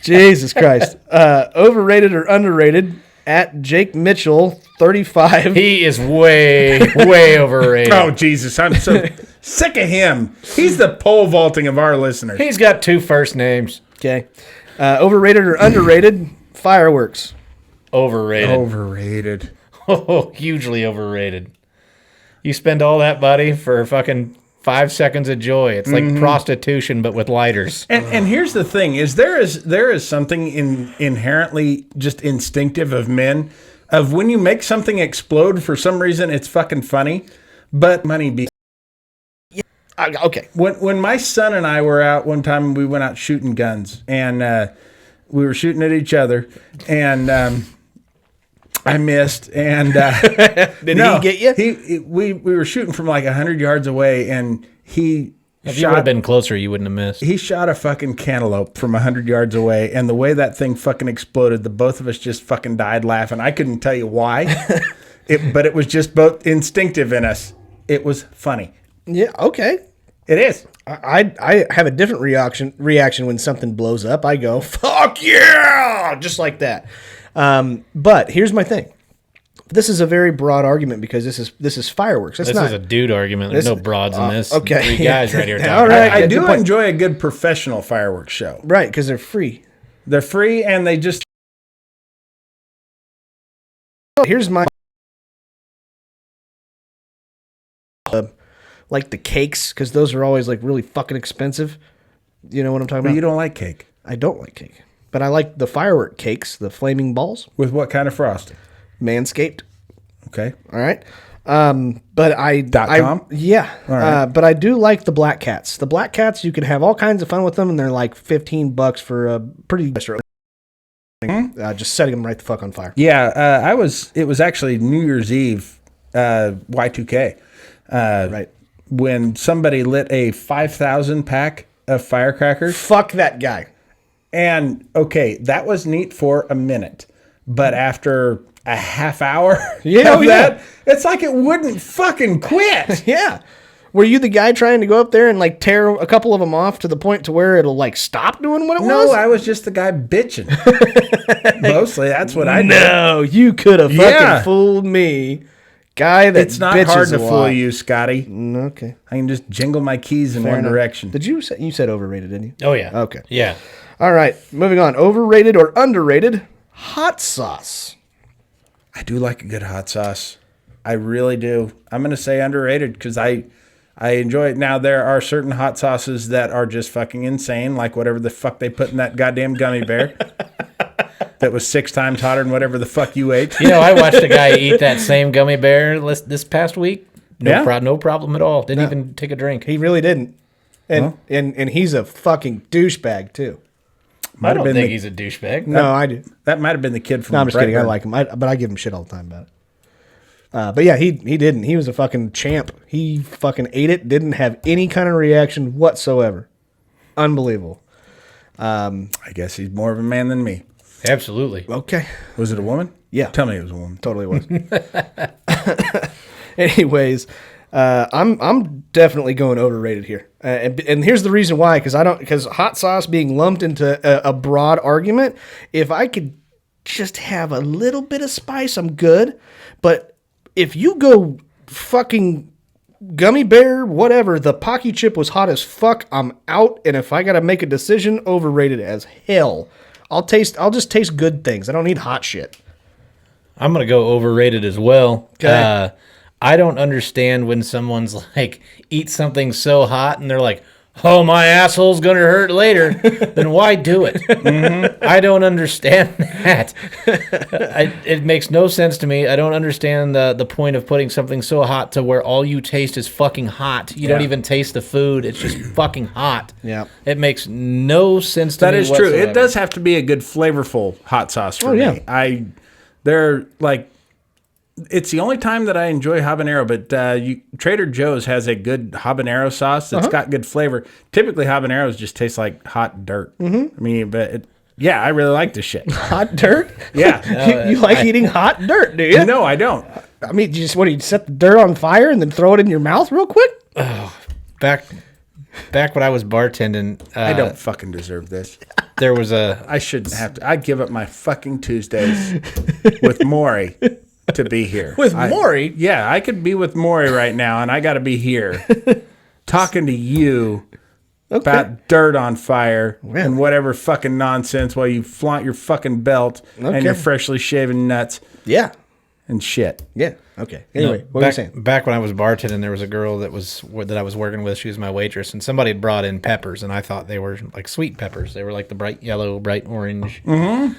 Jesus Christ. Overrated or underrated? At Jake Mitchell, 35. He is way, way overrated. Oh, Jesus. I'm so sick of him. He's the pole vaulting of our listeners. He's got 2 first names. Okay. Overrated or underrated? Fireworks. Overrated. Overrated. Oh, hugely overrated. You spend all that money for fucking 5 seconds of joy. It's like prostitution, but with lighters. And here's the thing: is there is something inherently just instinctive of men of when you make something explode for some reason, it's fucking funny, but money be. Okay. When my son and I were out one time, we went out shooting guns, and we were shooting at each other, and I missed. And Did he get you? We were shooting from like 100 yards away, and he. If you would have been closer, you wouldn't have missed. He shot a fucking cantaloupe from 100 yards away, and the way that thing fucking exploded, the both of us just fucking died laughing. I couldn't tell you why, but it was just both instinctive in us. It was funny. Yeah, okay. It is. I have a different reaction when something blows up. I go, fuck yeah! Just like that. But here's my thing. This is a very broad argument because this is fireworks. This is a dude argument. There's no broads in this. Okay. 3 guys right here talking. All right. I do enjoy a good professional fireworks show. Right, because they're free. They're free, and they just... Here's my... like the cakes, because those are always like really fucking expensive. You know what I'm talking But about? you don't like cake. I don't like cake. But I like the firework cakes, the flaming balls. With what kind of frosting? Manscaped. Okay. All right. But .com? Yeah. All right. But I do like the black cats. The black cats, you can have all kinds of fun with them, and they're like $15 for a pretty just setting them right the fuck on fire. Yeah, it was actually New Year's Eve, Y2K. Right. When somebody lit a 5,000 pack of firecrackers. Fuck that guy. And, okay, that was neat for a minute. But after a half hour of that, it's like it wouldn't fucking quit. Yeah. Were you the guy trying to go up there and like tear a couple of them off to the point to where it'll like stop doing what it was? No, I was just the guy bitching. Mostly, that's what I did. No, you could have fucking fooled me. Guy that it's not hard to fool you, Scotty. Okay. I can just jingle my keys in one direction. Did you said overrated, didn't you? Oh, yeah. Okay. Yeah. All right. Moving on. Overrated or underrated? Hot sauce. I do like a good hot sauce. I really do. I'm going to say underrated because I enjoy it. Now, there are certain hot sauces that are just fucking insane, like whatever the fuck they put in that goddamn gummy bear that was 6 times hotter than whatever the fuck you ate. You know, I watched a guy eat that same gummy bear this past week. No problem at all. Didn't even take a drink. He really didn't. And he's a fucking douchebag, too. I don't think he's a douchebag. No, I do. That might have been the kid from No, I'm just kidding. I Brightburn. like him. But I give him shit all the time about it. But yeah, he didn't. He was a fucking champ. He fucking ate it. Didn't have any kind of reaction whatsoever. Unbelievable. I guess he's more of a man than me. Absolutely. Okay. Was it a woman? Yeah. Tell me it was a woman. Totally was. Anyways, I'm definitely going overrated here, and here's the reason why. Because hot sauce being lumped into a broad argument. If I could just have a little bit of spice, I'm good. But if you go fucking gummy bear, whatever, the Pocky chip was hot as fuck, I'm out. And if I gotta make a decision, overrated as hell. I'll just taste good things. I don't need hot shit. I'm going to go overrated as well. Okay. I don't understand when someone's like, eat something so hot and they're like, oh, my asshole's going to hurt later. Then why do it? I don't understand that. It makes no sense to me. I don't understand the point of putting something so hot to where all you taste is fucking hot. You don't even taste the food. It's just fucking hot. Yeah. It makes no sense to me. That is true. whatsoever. It does have to be a good flavorful hot sauce for me. Yeah. They're like, it's the only time that I enjoy habanero, but Trader Joe's has a good habanero sauce that's got good flavor. Typically, habaneros just taste like hot dirt. I mean, I really like this shit. Hot dirt? Yeah. You like eating hot dirt, do you? No, I don't. I mean, you set the dirt on fire and then throw it in your mouth real quick? Back when I was bartending, I don't fucking deserve this. there was I shouldn't have to. I'd give up my fucking Tuesdays with Maury to be here. With Maury? Yeah, I could be with Maury right now, and I got to be here talking to you about dirt on fire and whatever fucking nonsense while you flaunt your fucking belt and your freshly shaven nuts. Yeah. and shit. Yeah. Okay. Anyway, what were you saying? Back when I was bartending, there was a girl that I was working with. She was my waitress, and somebody had brought in peppers, and I thought they were like sweet peppers. They were like the bright yellow, bright orange. Mm-hmm.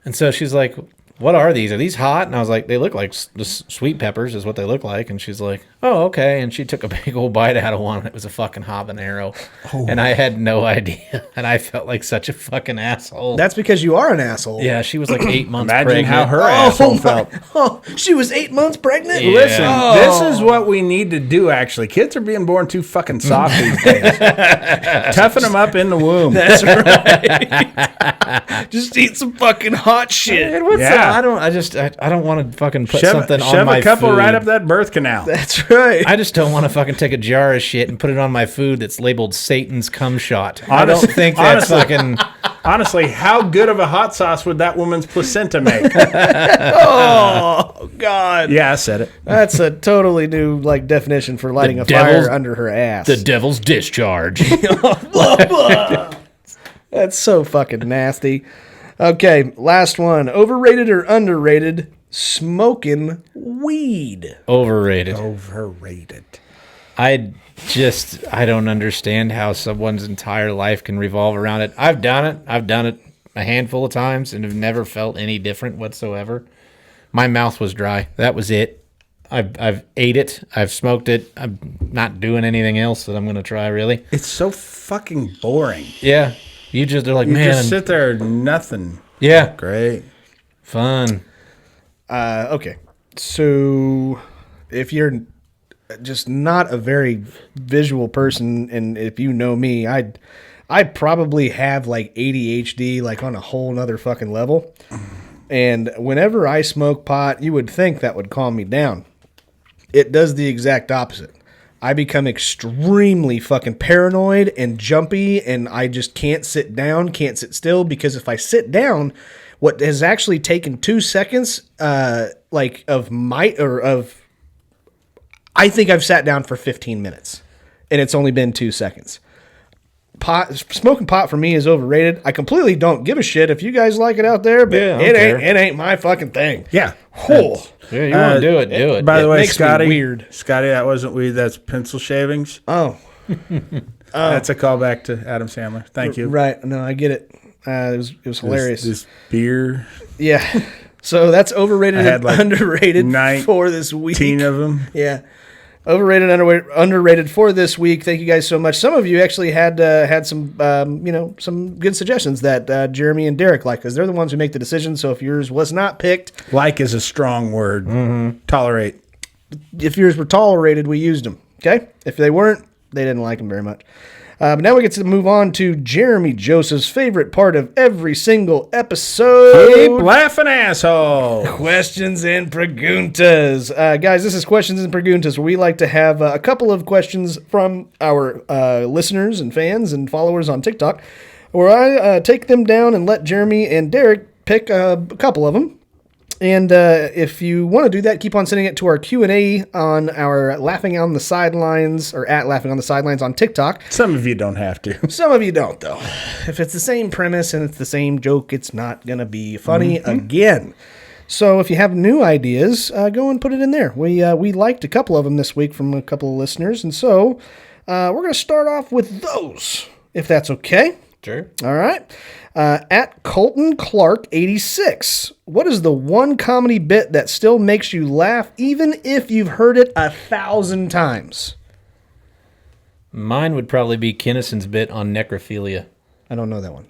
And so she's like, "What are these? Are these hot?" And I was like, "They look like just sweet peppers, is what they look like." And she's like, "Oh, okay." And she took a big old bite out of one. And it was a fucking habanero, and I had no idea, and I felt like such a fucking asshole. That's because you are an asshole. Yeah, she was like 8 months Imagine pregnant. how her asshole felt. Oh, she was 8 months pregnant? Yeah. Listen, Oh. this is what we need to do, actually. Kids are being born too fucking soft these days. Toughen them up in the womb. That's right. Just eat some fucking hot shit. Man, what's Yeah. that? I don't want to fucking put something on shove my a couple food. right up that birth canal. That's right. I just don't want to fucking take a jar of shit and put it on my food that's labeled Satan's cum shot. I Honest- don't think that's honestly- fucking. Honestly, how good of a hot sauce would that woman's placenta make? Oh, God. Yeah, I said it. That's a totally new definition for lighting The a devil's- fire under her ass. The devil's discharge. That's so fucking nasty. Okay, last one. Overrated or underrated smoking weed? Overrated. Overrated. I don't understand how someone's entire life can revolve around it. I've done it. I've done it a handful of times and have never felt any different whatsoever. My mouth was dry. That was it. I've ate it. I've smoked it. I'm not doing anything else that I'm going to try, really. It's so fucking boring. Yeah. They're like, You man. just sit there, nothing. Yeah. Great. Fun. Okay. So if you're just not a very visual person, and if you know me, I probably have ADHD on a whole nother fucking level. And whenever I smoke pot, you would think that would calm me down. It does the exact opposite. I become extremely fucking paranoid and jumpy, and I just can't sit down, can't sit still, because if I sit down, what has actually taken 2 seconds, I think I've sat down for 15 minutes, and it's only been 2 seconds. Smoking pot for me is overrated. I completely don't give a shit if you guys like it out there, but Yeah, I don't care. it ain't my fucking thing. Yeah. Oh. Yeah, you want to do it, do it. By the way, makes me Scotty, weird. Scotty, that wasn't weed. That's pencil shavings. Oh, That's a callback to Adam Sandler. Thank you. right. No, I get it. It was hilarious. This beer, Yeah. So that's overrated I had and underrated 19 for this week. 10 of them. Yeah. Overrated, underrated for this week. Thank you guys so much. Some of you actually had some some good suggestions that Jeremy and Derek like, because they're the ones who make the decision. So if yours was not picked, Like is a strong word. Mm-hmm. Tolerate. if yours were tolerated, we used them. Okay? If they weren't, they didn't like them very much. But now we get to move on to Jeremy Joseph's favorite part of every single episode. Keep laughing, asshole. Questions and preguntas. Guys, this is Questions and Preguntas, where we like to have a couple of questions from our listeners and fans and followers on TikTok, where I take them down and let Jeremy and Derek pick a couple of them. And if you want to do that, keep on sending it to our Q&A on our Laughing on the Sidelines, or at Laughing on the Sidelines on TikTok. Some of you don't have to. Some of you don't, though. If it's the same premise and it's the same joke, it's not going to be funny again. So if you have new ideas, go and put it in there. We liked a couple of them this week from a couple of listeners, and so we're going to start off with those, if that's okay. Sure. All right. At Colton Clark 86. What is the one comedy bit that still makes you laugh even if you've heard it 1,000 times? Mine would probably be Kinnison's bit on necrophilia. I don't know that one.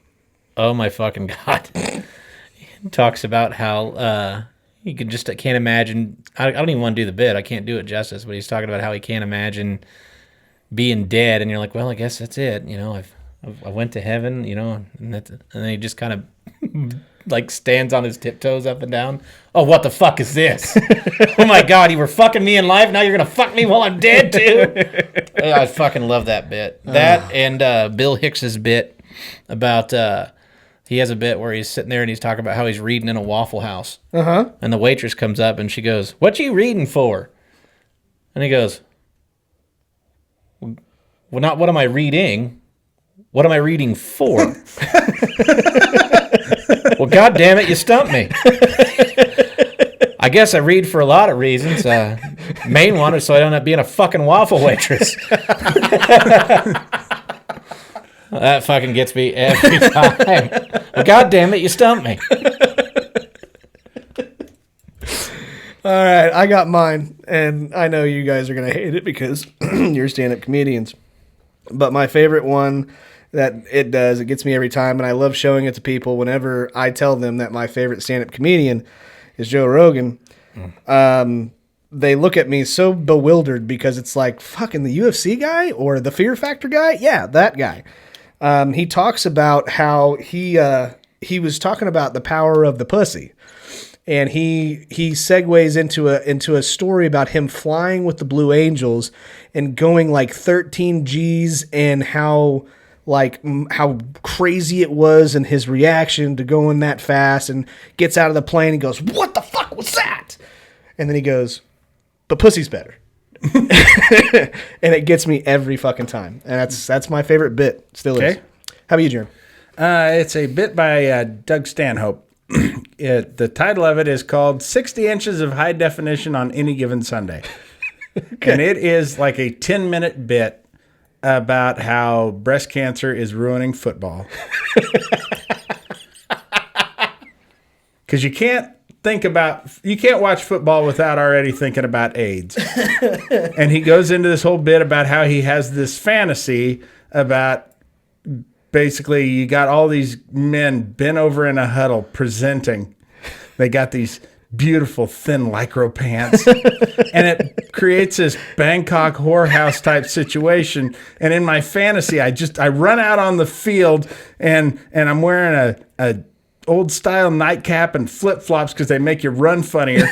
Oh my fucking God. He talks about how he can't imagine. I don't even want to do the bit. I can't do it justice, but he's talking about how he can't imagine being dead. And you're like, well, I guess that's it. I went to heaven, and then he just kind of stands on his tiptoes up and down. Oh, what the fuck is this? Oh my God, you were fucking me in life. Now you're going to fuck me while I'm dead too. I fucking love that bit. That and Bill Hicks's bit about, he has a bit where he's sitting there and he's talking about how he's reading in a Waffle House. Uh-huh. And the waitress comes up and she goes, "What you reading for?" And he goes, "Well, not what am I reading? What am I reading for?" Well, God damn it, you stumped me. I I guess I read for a lot of reasons. Main one is so I don't end up being a fucking waffle waitress. That fucking gets me every time. Well, God damn it, you stumped me. All right, I got mine, and I know you guys are going to hate it because you're stand-up comedians. But my favorite one that it gets me every time, and I love showing it to people whenever I tell them that my favorite stand-up comedian is Joe Rogan. They look at me so bewildered because it's like, fucking the UFC guy or the Fear Factor guy? Yeah, that guy. He talks about how he was talking about the power of the pussy. And he segues into a story about him flying with the Blue Angels and going like 13 G's and how crazy it was and his reaction to going that fast, and gets out of the plane and goes, "What the fuck was that?" And then he goes, "But pussy's better." And it gets me every fucking time. And that's my favorite bit. Still is. How about you, Jeremy? It's a bit by Doug Stanhope. The title of it is called 60 Inches of High Definition on Any Given Sunday. Okay. And it is like a 10-minute bit about how breast cancer is ruining football. Because you can't watch football without already thinking about AIDS. And he goes into this whole bit about how he has this fantasy about basically you got all these men bent over in a huddle presenting. They got these beautiful thin lycra pants. And it creates this Bangkok whorehouse type situation. And in my fantasy, I run out on the field and I'm wearing a old style nightcap and flip flops because they make you run funnier.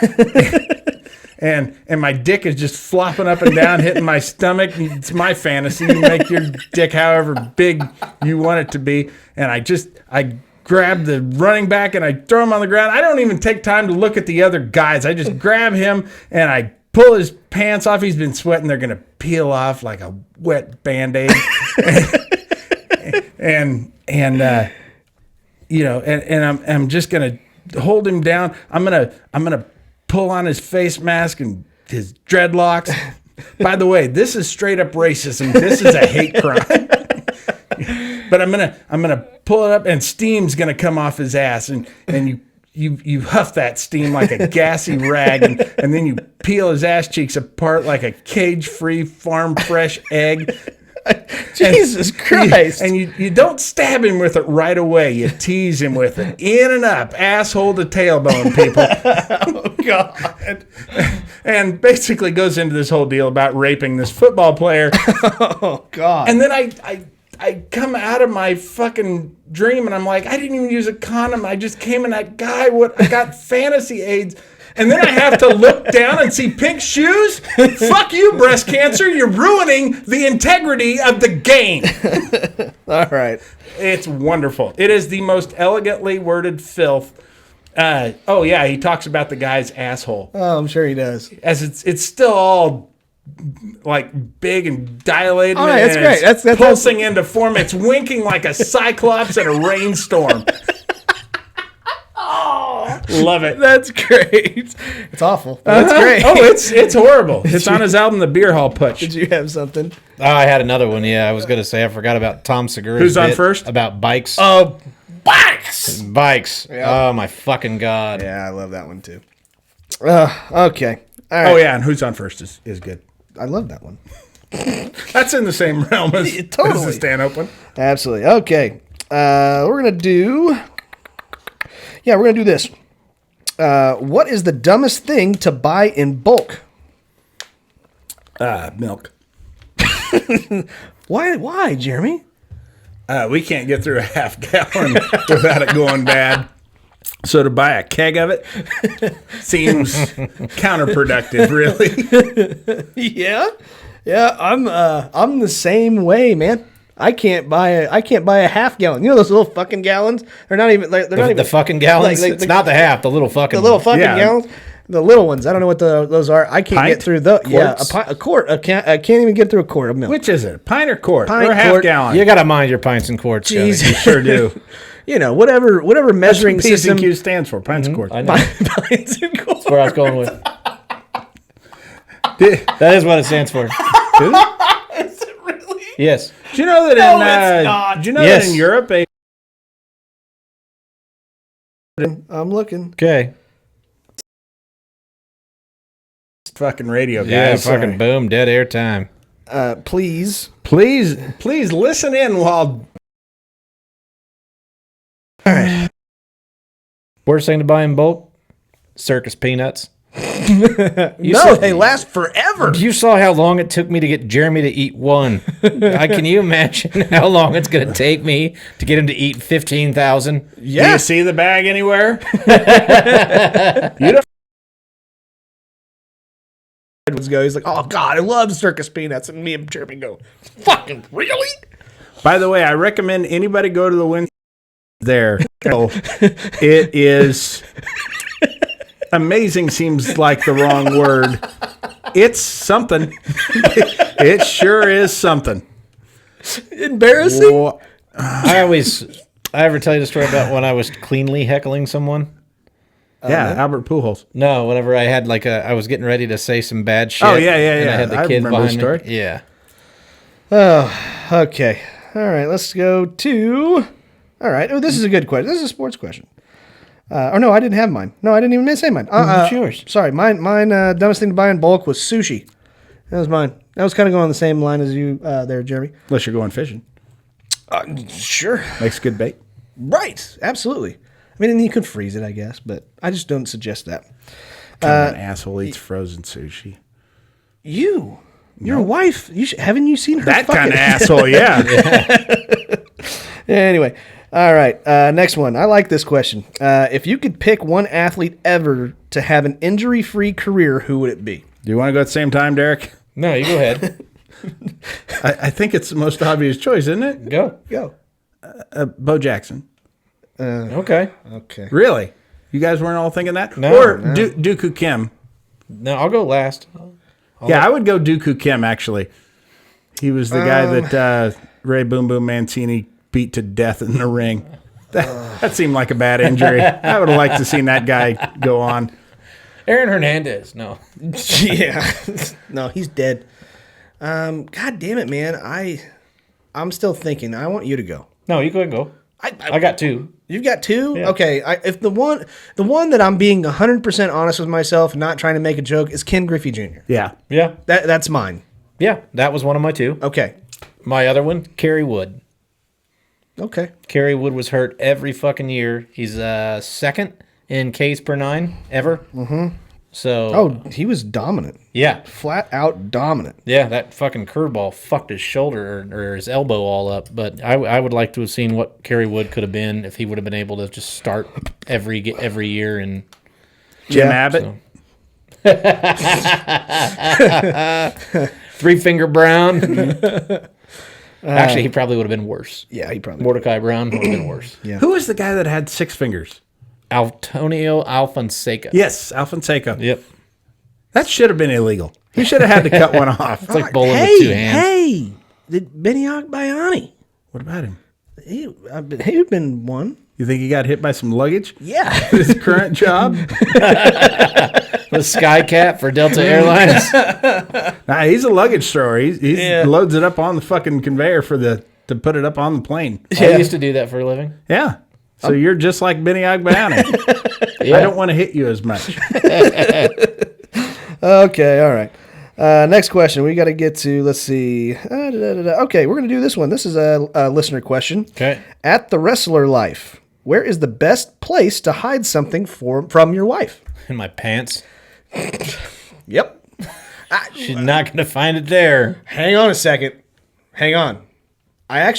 And my dick is just flopping up and down, hitting my stomach. It's my fantasy. You make your dick however big you want it to be. And I grab the running back and I throw him on the ground. I don't even take time to look at the other guys. I just grab him and I pull his pants off. He's been sweating. They're going to peel off like a wet Band-Aid. and I'm just going to hold him down. I'm going to pull on his face mask and his dreadlocks. By the way, this is straight up racism. This is a hate crime. But I'm gonna pull it up, and steam's gonna come off his ass, and you huff that steam like a gassy rag, and then you peel his ass cheeks apart like a cage-free farm fresh egg. Jesus Christ. And you don't stab him with it right away. You tease him with it. In and up, asshole to tailbone, people. Oh, God. And basically goes into this whole deal about raping this football player. Oh, God. And then I come out of my fucking dream and I'm like, I didn't even use a condom. I just came in that guy. I got fantasy AIDS. And then I have to look down and see pink shoes? Fuck you, breast cancer. You're ruining the integrity of the game. All right. It's wonderful. It is the most elegantly worded filth. He talks about the guy's asshole. Oh, I'm sure he does. As it's still all like big and dilated. Oh, that's and great. It's that's pulsing into form. It's winking like a cyclops in a rainstorm. Love it. That's great. It's awful. That's great. Oh, it's horrible. It's on his album, The Beer Hall Putsch. Did you have something? Oh, I had another one. Yeah, I was going to say I forgot about Tom Segura's Who's on bit first? About bikes. Oh, bikes. Bikes. Yeah. Oh, my fucking God. Yeah, I love that one too. Okay. All right. Oh, yeah, and Who's on First is good. I love that one. That's in the same realm as, Totally. as the stand-up one. Absolutely. Okay. We're going to do this. What is the dumbest thing to buy in bulk? Milk. Why, Jeremy? We can't get through a half gallon without it going bad. So to buy a keg of it seems counterproductive, really. Yeah. I'm the same way, man. I can't buy a half gallon. You know those little fucking gallons? They're not even not even The fucking gallons? like, it's not the half, the little fucking... the little fucking Yeah. gallons. The little ones. I don't know what those are. I can't Pint? get through those. Yeah, Quarts? a quart. I can't even get through a quart of milk. Which is it? Pint or quart? Pint, or a half quart. gallon? You got to mind your pints and quarts. Scotty. Jesus. You sure do. whatever measuring That's what system. P&Q stands for. Pints Court. I know. Pints and quarts. That's where I was going with. That is what it stands for. Is it really? Yes. Do you know that it's not. Do you know Yes. that in Europe, I'm looking. Okay. fucking radio guys? Yeah, Sorry. fucking boom, dead air time. Please. Please listen in while. All right. Worst thing to buy in bulk? Circus peanuts. They last forever. You saw how long it took me to get Jeremy to eat one. Can you imagine how long it's going to take me to get him to eat 15,000? Do you see the bag anywhere? You don't. He's like, oh God, I love circus peanuts, and me and Jeremy go, fucking really? By the way, I recommend anybody go to the Win there. It is amazing. Seems like the wrong word. It's something. It sure is something. Embarrassing. Wha- I ever tell you the story about when I was cleanly heckling someone? Yeah, Albert Pujols. No, whenever I had I was getting ready to say some bad shit. Oh, yeah. And I had the I kid remember the behind story. me. Yeah. Oh, okay. All right, let's go to. All right. Oh, this is a good question. This is a sports question. No, I didn't have mine. No, I didn't even say mine. What's yours? Sorry, mine. Dumbest thing to buy in bulk was sushi. That was mine. That was kind of going on the same line as you there, Jeremy. Unless you're going fishing. Sure. Makes good bait. Right. Absolutely. I mean, and you could freeze it, I guess, but I just don't suggest that. Kind of an asshole eats frozen sushi. Your wife. Haven't you seen her? That kind of asshole, yeah. Anyway, all right. Next one. I like this question. If you could pick one athlete ever to have an injury-free career, who would it be? Do you want to go at the same time, Derek? No, you go ahead. I think it's the most obvious choice, isn't it? Go. Bo Jackson. Okay. Okay. Really? You guys weren't all thinking that? No, Or no. Dooku Kim. No, I'll go last. I would go Dooku Kim, actually. He was the guy that Ray Boom Boom Mancini beat to death in the ring. That seemed like a bad injury. I would have liked to seen that guy go on. Aaron Hernandez. No. Yeah. No, he's dead. God damn it, man. I'm still thinking. I want you to go. No, you go ahead and go. I got two. You've got two? Yeah. Okay. If the one that I'm being 100% honest with myself, not trying to make a joke, is Ken Griffey Jr. Yeah. Yeah. That's mine. Yeah. That was one of my two. Okay. My other one, Kerry Wood. Okay. Kerry Wood was hurt every fucking year. He's second in Ks per 9 ever. Mm-hmm. So. Oh, he was dominant. Yeah. Flat out dominant. Yeah, that fucking curveball fucked his shoulder or his elbow all up. But I would like to have seen what Kerry Wood could have been if he would have been able to just start every year. And Jim Yeah. Abbott. Three Finger Brown. Actually, he probably would have been worse. Yeah, he probably. Mordecai Brown would have been worse. Yeah. Who was the guy that had 6 fingers? Antonio Alfonseca. Yes, Alfonseca. Yep. That should have been illegal. He should have had to cut one off. It's like bowling with two hands. Hey, Benny Agbayani. What about him? He'd been one. You think he got hit by some luggage? Yeah. His current job? The Skycat for Delta Airlines. Nah, he's a luggage thrower. He Yeah. loads it up on the fucking conveyor to put it up on the plane. I used to do that for a living. Yeah. So you're just like Benny Agbayani. Yeah. I don't want to hit you as much. Okay, all right. Next question. We got to get to, let's see. Okay, we're going to do this one. This is a listener question. Okay. At the wrestler life, where is the best place to hide something from your wife? In my pants. Yep. She's not going to find it there. Hang on a second. Hang on. I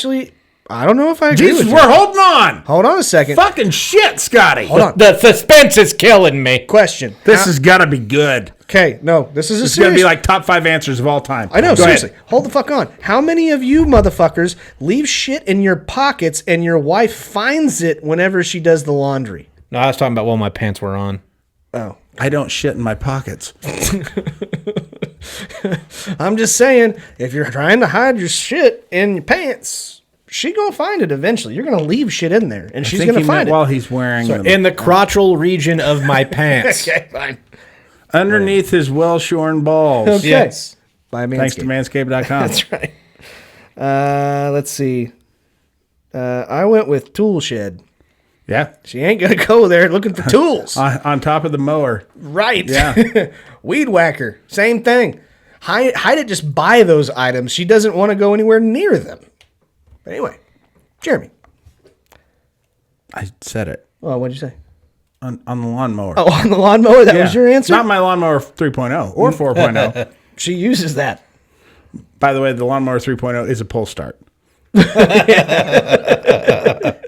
don't know if I agree Jesus, with you. we're holding on. Hold on a second. Fucking shit, Scotty. Hold on. The suspense is killing me. Question. This has got to be good. Okay, no, this is a It's going to serious. be like top 5 answers of all time. I know, Go seriously. ahead. Hold the fuck on. How many of you motherfuckers leave shit in your pockets and your wife finds it whenever she does the laundry? No, I was talking about while my pants were on. Oh. I don't shit in my pockets. I'm just saying, if you're trying to hide your shit in your pants, she gonna find it eventually. You're gonna leave shit in there, and she's think gonna he find meant it. while he's wearing them. In the crotchal region of my pants. Okay, fine. Underneath his well-shorn balls. Okay. Yes. By Manscaped. Thanks to manscaped.com. That's right. Let's see. I went with tool shed. Yeah. She ain't gonna go there looking for tools. On top of the mower. Right. Yeah. Weed whacker. Same thing. Hide it, just buy those items. She doesn't want to go anywhere near them. But anyway, Jeremy. I said it. Oh, what'd you say? On the lawnmower. Oh, on the lawnmower? That was your answer? Not my lawnmower 3.0 or 4.0. She uses that. By the way, the lawnmower 3.0 is a pull start.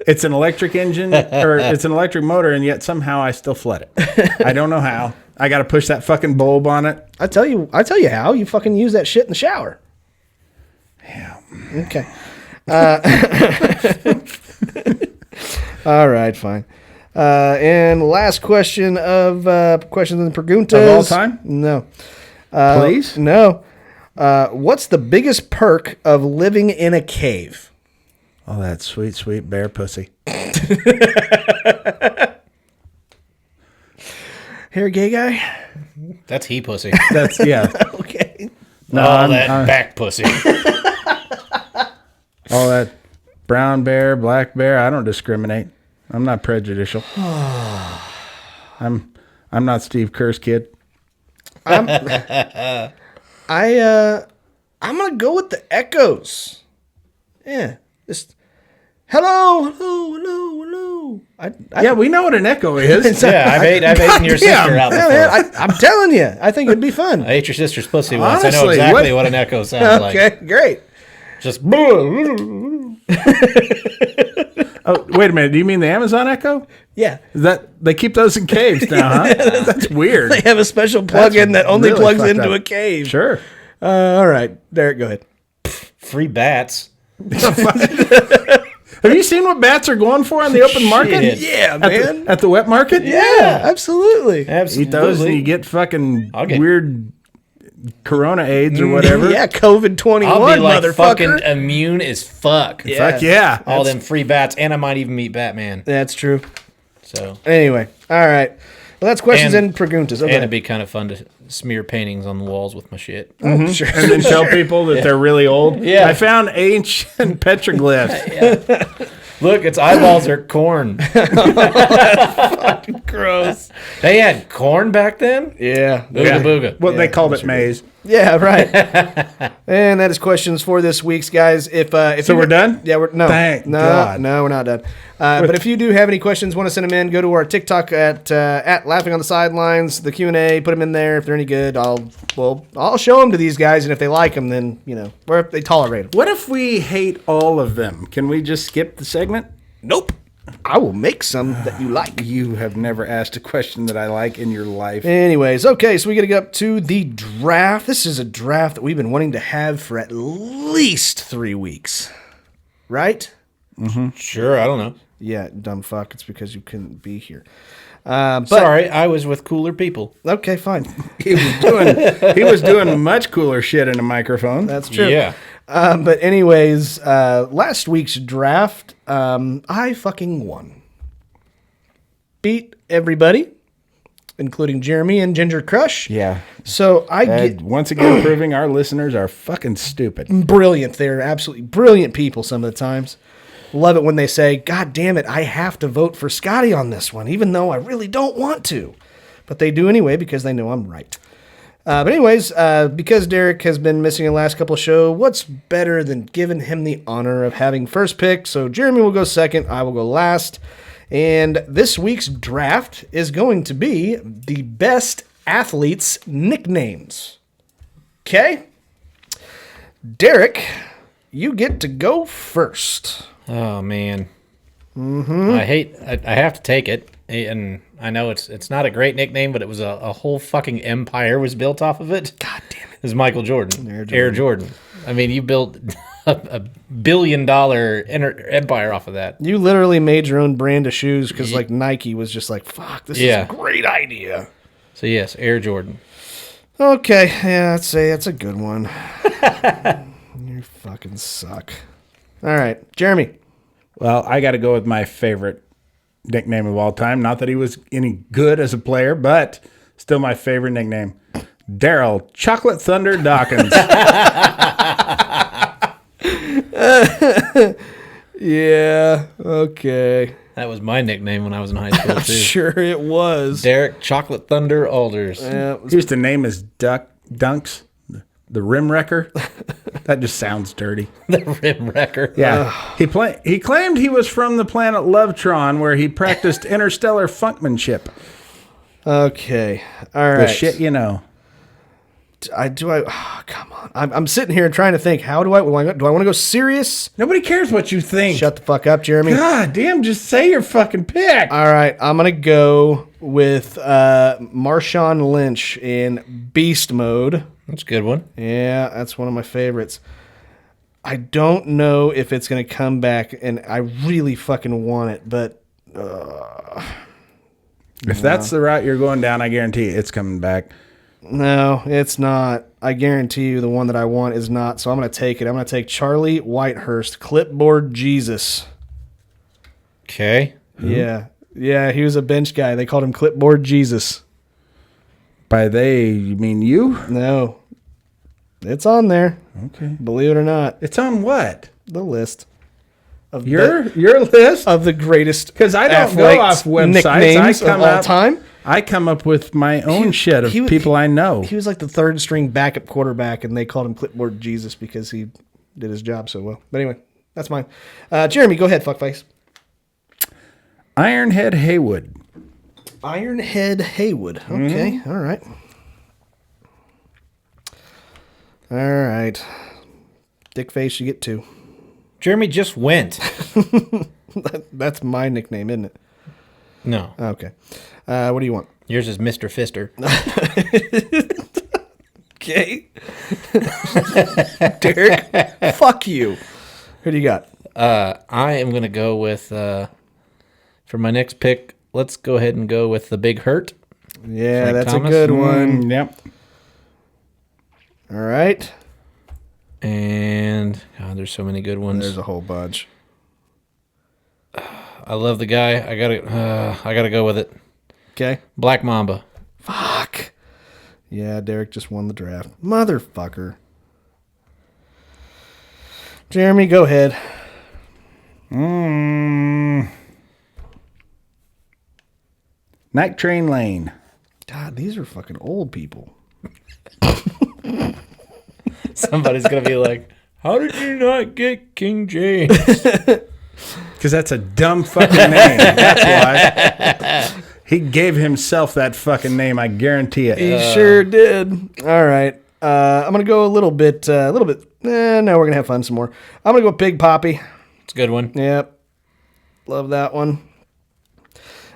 It's an electric engine, or it's an electric motor, and yet somehow I still flood it. I don't know how. I got to push that fucking bulb on it. I tell you how. You fucking use that shit in the shower. Yeah. Okay. All right, fine. And last question of questions in the Preguntas. Of all time? No. Please? No. What's the biggest perk of living in a cave? Oh, that sweet, sweet bear pussy. Hair gay guy? That's he pussy. That's, yeah. Okay. No, All that back pussy. all that brown bear, black bear, I don't discriminate. I'm not prejudicial. I'm not Steve Kerr's kid. I'm gonna go with the echoes. Yeah. Just hello. Yeah, we know what an echo is. Yeah, I've eaten your sister out before. Yeah, man, I'm telling you, I think it'd be fun. I ate your sister's pussy once. I know Honestly, exactly what an echo sounds like. Okay, great. Just Oh, wait a minute. Do you mean the Amazon Echo? Yeah. Is that they keep those in caves now, huh? That's weird. They have a special plug-in that only really plugs fucked into up. a cave. Sure. All right, Derek, go ahead. free bats. Have you seen what bats are going for on the open market? Shit. Yeah, At man. the wet market? Yeah, absolutely. Absolutely. Eat those and you get fucking I'll get- weird Corona AIDS or whatever. Yeah, COVID-21, I'll be like motherfucker. fucking immune as fuck. Fuck yeah. All them free bats, and I might even meet Batman. That's true. So, Anyway, all right. Well, that's questions And- and preguntas. Okay. and it'd be kind of fun to smear paintings on the walls with my shit. Sure. And then tell people that they're really old. Yeah. I found ancient petroglyphs. Look, its eyeballs are corn. Gross. They had corn back then? Yeah. Booga booga. Well, they called it maize. Yeah, right. And that is questions for this week's guys. If So we're done? Yeah, we're Thank God. No, we're not done. But if you do have any questions, want to send them in, go to our TikTok at Laughing on the Sidelines, the Q&A, put them in there. If they're any good, I'll show them to these guys, and if they like them, then or if they tolerate them. What if we hate all of them? Can we just skip the segment? Nope. I will make some that you like. You have never asked a question that I like in your life. Anyways, okay, so we got to get up to the draft. This is a draft that we've been wanting to have for at least 3 weeks. Right? Sure, I don't know. Yeah, dumb fuck. It's because you couldn't be here. Sorry, I was with cooler people. Okay, fine. He was doing much cooler shit in a microphone. That's true. Yeah. But anyways, last week's draft, I fucking won. Beat everybody, including Jeremy and Ginger Crush. Yeah. So I get Once again, proving our listeners are fucking stupid. brilliant. They're absolutely brilliant people some of the times. Love it when they say, God damn it, I have to vote for Scotty on this one, even though I really don't want to. But they do anyway because they know I'm right. But anyways, because Derek has been missing the last couple of shows, what's better than giving him the honor of having first pick? So Jeremy will go second, I will go last. And this week's draft is going to be the best athletes' nicknames. Okay? Derek, you get to go first. Oh man, I have to take it, and I know it's not a great nickname, but it was a whole fucking empire was built off of it. God damn it. It was Michael Jordan, Air Jordan. I mean, you built a $1 billion empire off of that. You literally made your own brand of shoes because like Nike was just like, fuck, this is Yeah. a great idea. So yes, Air Jordan. Okay, yeah, I'd say that's a good one. You fucking suck. All right, Jeremy. Well, I got to go with my favorite nickname of all time. Not that he was any good as a player, but still my favorite nickname. Daryl Chocolate Thunder Dawkins. Yeah, okay. That was my nickname when I was in high school, too. Sure it was. Derek Chocolate Thunder Alders. Yeah, He used to name his Dunks the Rim Wrecker. That just sounds dirty. The Rim Wrecker. Yeah. He claimed he was from the planet Lovetron, where he practiced interstellar funkmanship. okay. All The right. shit you know. Come on. I'm sitting here trying to think. How do I want to go serious? Nobody cares what you think. Shut the fuck up, Jeremy. God damn, just say your fucking pick. All right, I'm gonna go with Marshawn Lynch in Beast Mode. That's a good one. Yeah, that's one of my favorites. I don't know if it's gonna come back, and I really fucking want it, but If that's the route you're going down, I guarantee it's coming back. no, it's not. I guarantee you the one that I want is not, so I'm gonna take it. I'm gonna take Charlie Whitehurst, Clipboard Jesus. Okay. Yeah, he was a bench guy. They called him Clipboard Jesus. By they, you mean you? No, it's on there. Okay. Believe it or not, It's on what? the list of Your list? of the greatest, Because I don't go athletes' off websites. nicknames of all time. I come up with my own shit of he- people I know. He was like the third string backup quarterback, and they called him Clipboard Jesus because he did his job so well. But anyway, that's mine. Jeremy, go ahead, fuckface. Ironhead Haywood. Ironhead Haywood. Okay, all right. All right. Dickface, you get 2. Jeremy just went. That's my nickname, isn't it? No. Okay. What do you want? Yours is Mr. Fister. Okay. Derek, fuck you. Who do you got? I am going to go with, for my next pick, let's go ahead and go with the Big Hurt. Yeah, Frank that's Thomas? a good one. Yep. All right. And, God, there's so many good ones. There's a whole bunch. I love the guy. I gotta go with it. Okay. Black Mamba. Fuck. Yeah, Derek just won the draft. Motherfucker. Jeremy, go ahead. Night Train Lane. God, these are fucking old people. Somebody's gonna be like, "How did you not get King James?" Because that's a dumb fucking name. That's why. He gave himself that fucking name, I guarantee it. He sure did. All right. I'm going to go a little bit. No, we're going to have fun some more. I'm going to go Big Poppy. It's a good one. Yep. Love that one.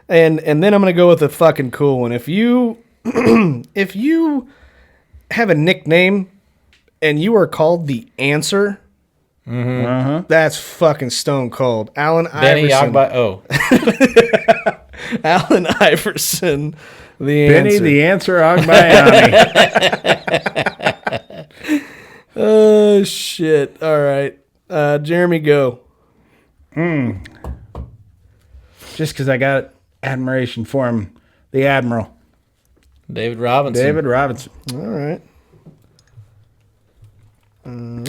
And then I'm going to go with a fucking cool one. If you if you have a nickname and you are called the Answer, that's fucking stone cold. Allen Benny Iverson. Agba. Oh, Allen Iverson, the Benny Answer. the Answer Agbayani. Oh shit! All right, Jeremy, go. Just because I got admiration for him. The Admiral. David Robinson. David Robinson. All right.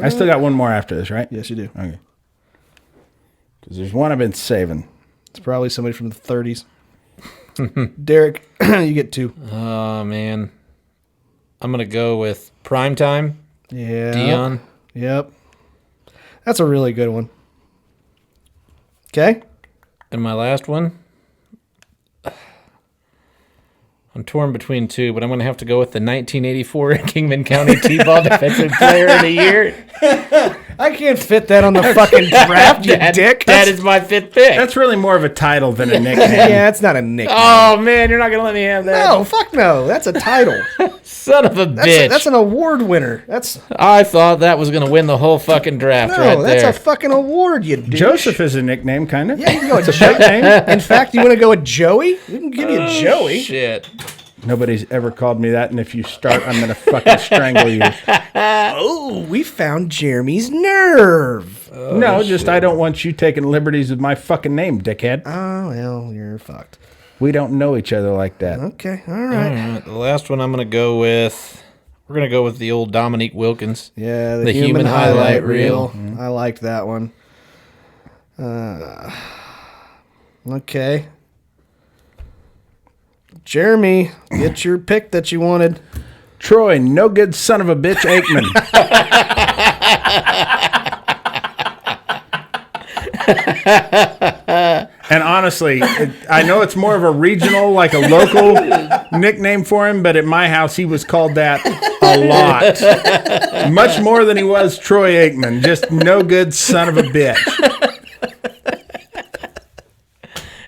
I still got one more after this, right? Yes, you do. Okay. Because there's one I've been saving. It's probably somebody from the 30s. Derek, you get 2. Oh man, I'm gonna go with Primetime. Yeah. Dion. Yep. That's a really good one. Okay. And my last one, I'm torn between 2, but I'm going to have to go with the 1984 Kingman County T-Ball Defensive Player of the Year. I can't fit that on the fucking draft, you dick. That is my 5th pick. That's really more of a title than a nickname. Yeah, it's not a nickname. Oh, man, you're not going to let me have that. No, fuck no. That's a title. Son of a bitch. That's an award winner. That's I thought that was going to win the whole fucking draft no, right that's there. a fucking award, you douche. Joseph is a nickname, kind of. Yeah, you can go with Joey. In fact, you want to go with Joey? We can give you Joey. Shit. Nobody's ever called me that, and if you start, I'm going to fucking strangle you. Oh, we found Jeremy's nerve. No, just I don't want you taking liberties with my fucking name, dickhead. Oh, well, you're fucked. We don't know each other like that. Okay, all right. The last one I'm going to go with, we're going to go with the old Dominique Wilkins. Yeah, the human highlight reel. I liked that one. Okay. Jeremy, get your pick that you wanted. Troy, no good son of a bitch, Aikman. And honestly, I know it's more of a regional, like a local nickname for him, but at my house, he was called that a lot. Much more than he was Troy Aikman. Just no good son of a bitch.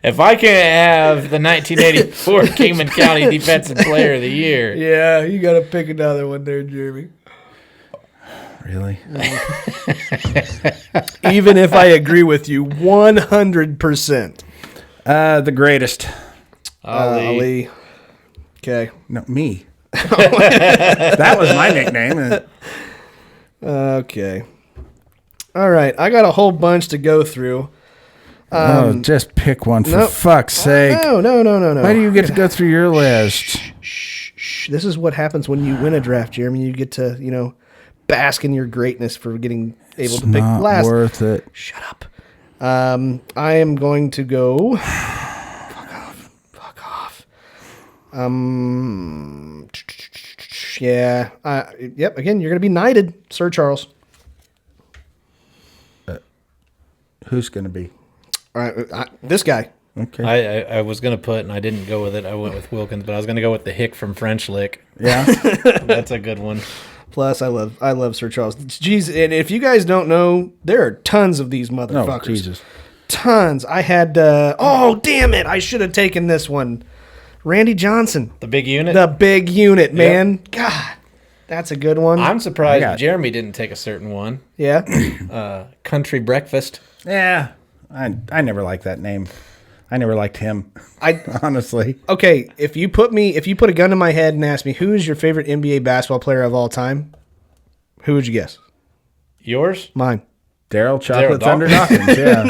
If I can't have the 1984 Kingman County Defensive Player of the Year. Yeah, you got to pick another one there, Jeremy. Really? Even if I agree with you 100%. The greatest. Ali. Okay. No, me. That was my nickname. Okay. All right. I got a whole bunch to go through. Just pick one for nope. fuck's sake. No. Why do you get to go through your list? Shh. This is what happens when you win a draft, Jeremy. You get to, bask in your greatness for getting able to pick last. Worth it. Shut up. I am going to go. Fuck off. Yeah. Yep. Again, you're going to be knighted, Sir Charles. Who's going to be? All right. This guy. Okay. I was going to put, and I didn't go with it. I went with Wilkins, but I was going to go with the Hick from French Lick. Yeah. That's a good one. Plus, I love Sir Charles. Jeez, and if you guys don't know, there are tons of these motherfuckers. Oh, Jesus. Tons. I had. Oh, damn it! I should have taken this one. Randy Johnson, The big unit? the big unit, man. God, that's a good one. I'm surprised Jeremy didn't take a certain one. Yeah. Country Breakfast. Yeah. I never liked that name. I never liked him. Honestly. Okay, if you put a gun to my head and ask me who is your favorite NBA basketball player of all time, who would you guess? Yours? Mine. Daryl Chocolate Daryl Thunder Dawkins. Yeah.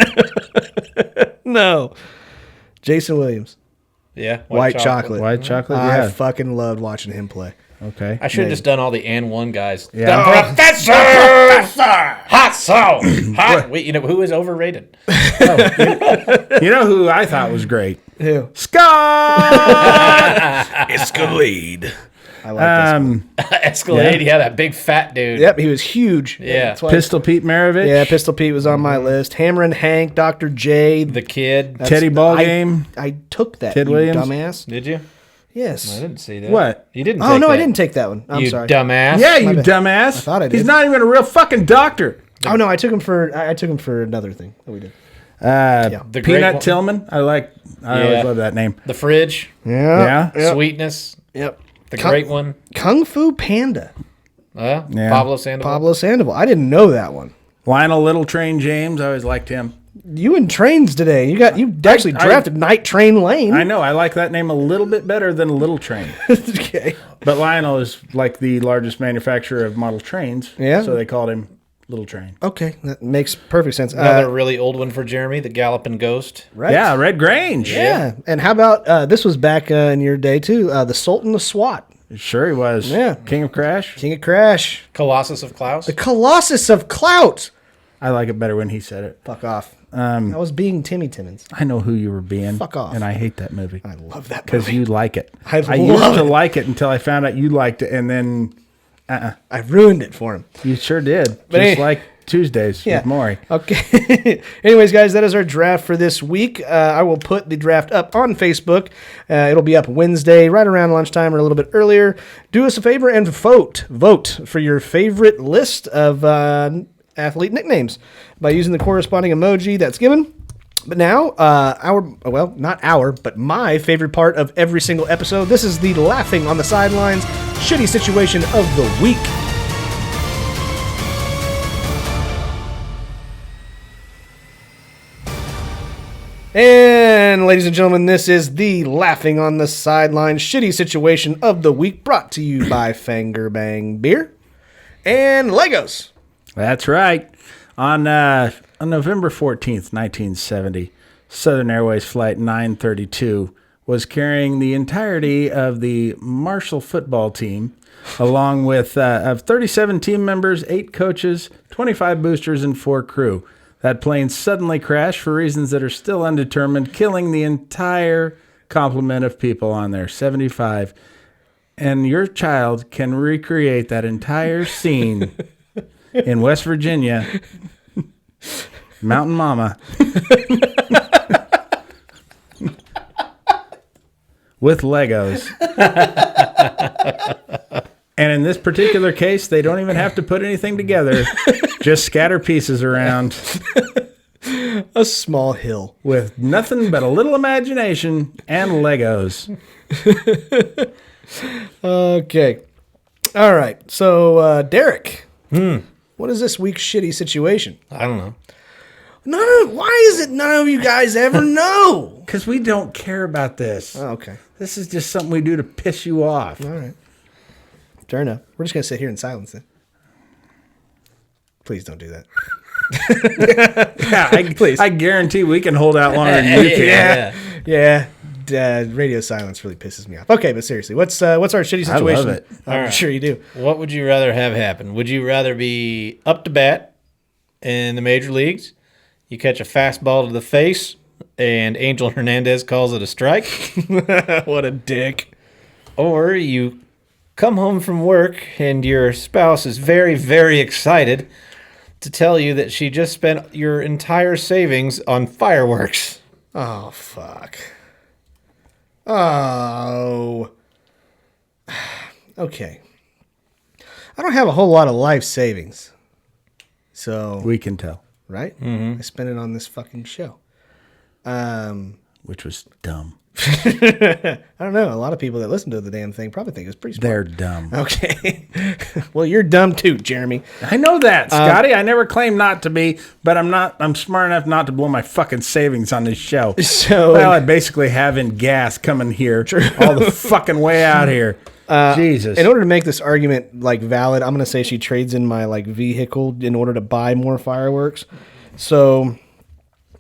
No. Jason Williams. Yeah. White chocolate. White chocolate. I Yeah. fucking loved watching him play. Okay. I should have just done all the and one guys. Yeah. The Professor! Hot so! Hot. Wait, who is overrated? You know who I thought was great? Who? Scott Escalade. I like this. Escalade. Yeah, that big fat dude. Yep, he was huge. Yeah. That's why- Pistol Pete Maravich. Yeah, Pistol Pete was on my list. Hammer and Hank, Dr. J. The kid. Teddy Ballgame. I took that, Ted you Williams? dumbass. Did you? Yes. I didn't see that. What? You didn't Oh, take no, that. I didn't take that one. I'm you sorry. dumbass. Yeah, you bad. dumbass. I thought I He's did. not even a real fucking doctor. Oh, no, I took him for another thing that we did. The great Peanut one- Tillman. I always love that name. The fridge. Yeah. Yeah. Sweetness. Yep. The great one. Kung Fu Panda. Yeah. Pablo Sandoval. Pablo Sandoval. I didn't know that one. Lionel Little Train James. I always liked him. You in trains today. You actually drafted Night Train Lane. I know. I like that name a little bit better than Little Train. Okay. But Lionel is like the largest manufacturer of model trains. Yeah. So they called him Little Train. Okay, that makes perfect sense. Another really old one for Jeremy, the Galloping Ghost. Right. Yeah, Red Grange. Yeah. And how about this was back in your day too? The Sultan of SWAT, Sure he was. Yeah. King of Crash. King of Crash, Colossus of Klaus. the Colossus of Clout. I like it better when he said it. Fuck off. I was being Timmy Timmons. I know who you were being. Fuck off. And I hate that movie. I love that Because movie. you like it. I I used love to it. like it until I found out you liked it, and then I ruined it for him. you sure did. But Just hey- like Tuesdays with Maury. Okay. Anyways, guys, that is our draft for this week. I will put the draft up on Facebook. It'll be up Wednesday, right around lunchtime or a little bit earlier. Do us a favor and vote. Vote for your favorite list of athlete nicknames by using the corresponding emoji that's given. But now, but my favorite part of every single episode. This is the laughing on the sidelines shitty situation of the week. And And ladies and gentlemen, this is the Laughing on the Sideline Shitty Situation of the Week, brought to you by Fanger Bang Beer and Legos. That's right. On November 14th, 1970, Southern Airways Flight 932 was carrying the entirety of the Marshall football team, along with of 37 team members, 8 coaches, 25 boosters, and 4 crew. That plane suddenly crashed for reasons that are still undetermined, killing the entire complement of people on there, 75. And your child can recreate that entire scene in West Virginia, Mountain Mama, with Legos. And in this particular case, they don't even have to put anything together. Just scatter pieces around. A small hill. With nothing but a little imagination and Legos. Okay. All right. So, Derek, what is this week's shitty situation? I don't know. Why is it none of you guys ever know? Because we don't care about this. Oh, okay. This is just something we do to piss you off. All right. Fair enough. We're just going to sit here in silence then. Please don't do that. Yeah, Please. I guarantee we can hold out longer than you can. Yeah. Radio silence really pisses me off. Okay, but seriously, what's our shitty situation? I love it. I'm right. sure you do. What would you rather have happen? Would you rather be up to bat in the major leagues? You catch a fastball to the face, and Angel Hernandez calls it a strike? What a dick. Or you come home from work, and your spouse is very, very excited to tell you that she just spent your entire savings on fireworks. Oh, fuck. Oh. Okay. I don't have a whole lot of life savings. So, We can tell. right? Mm-hmm. I spent it on this fucking show. Which was dumb. I don't know. A lot of people that listen to the damn thing probably think it's pretty smart. They're dumb. Okay. Well, you're dumb too, Jeremy. I know that, Scotty. I never claimed not to be, but I'm smart enough not to blow my fucking savings on this show. So, well, I basically have in gas coming here all the fucking way out here. Jesus. in order to make this argument like valid, I'm going to say she trades in my like vehicle in order to buy more fireworks. So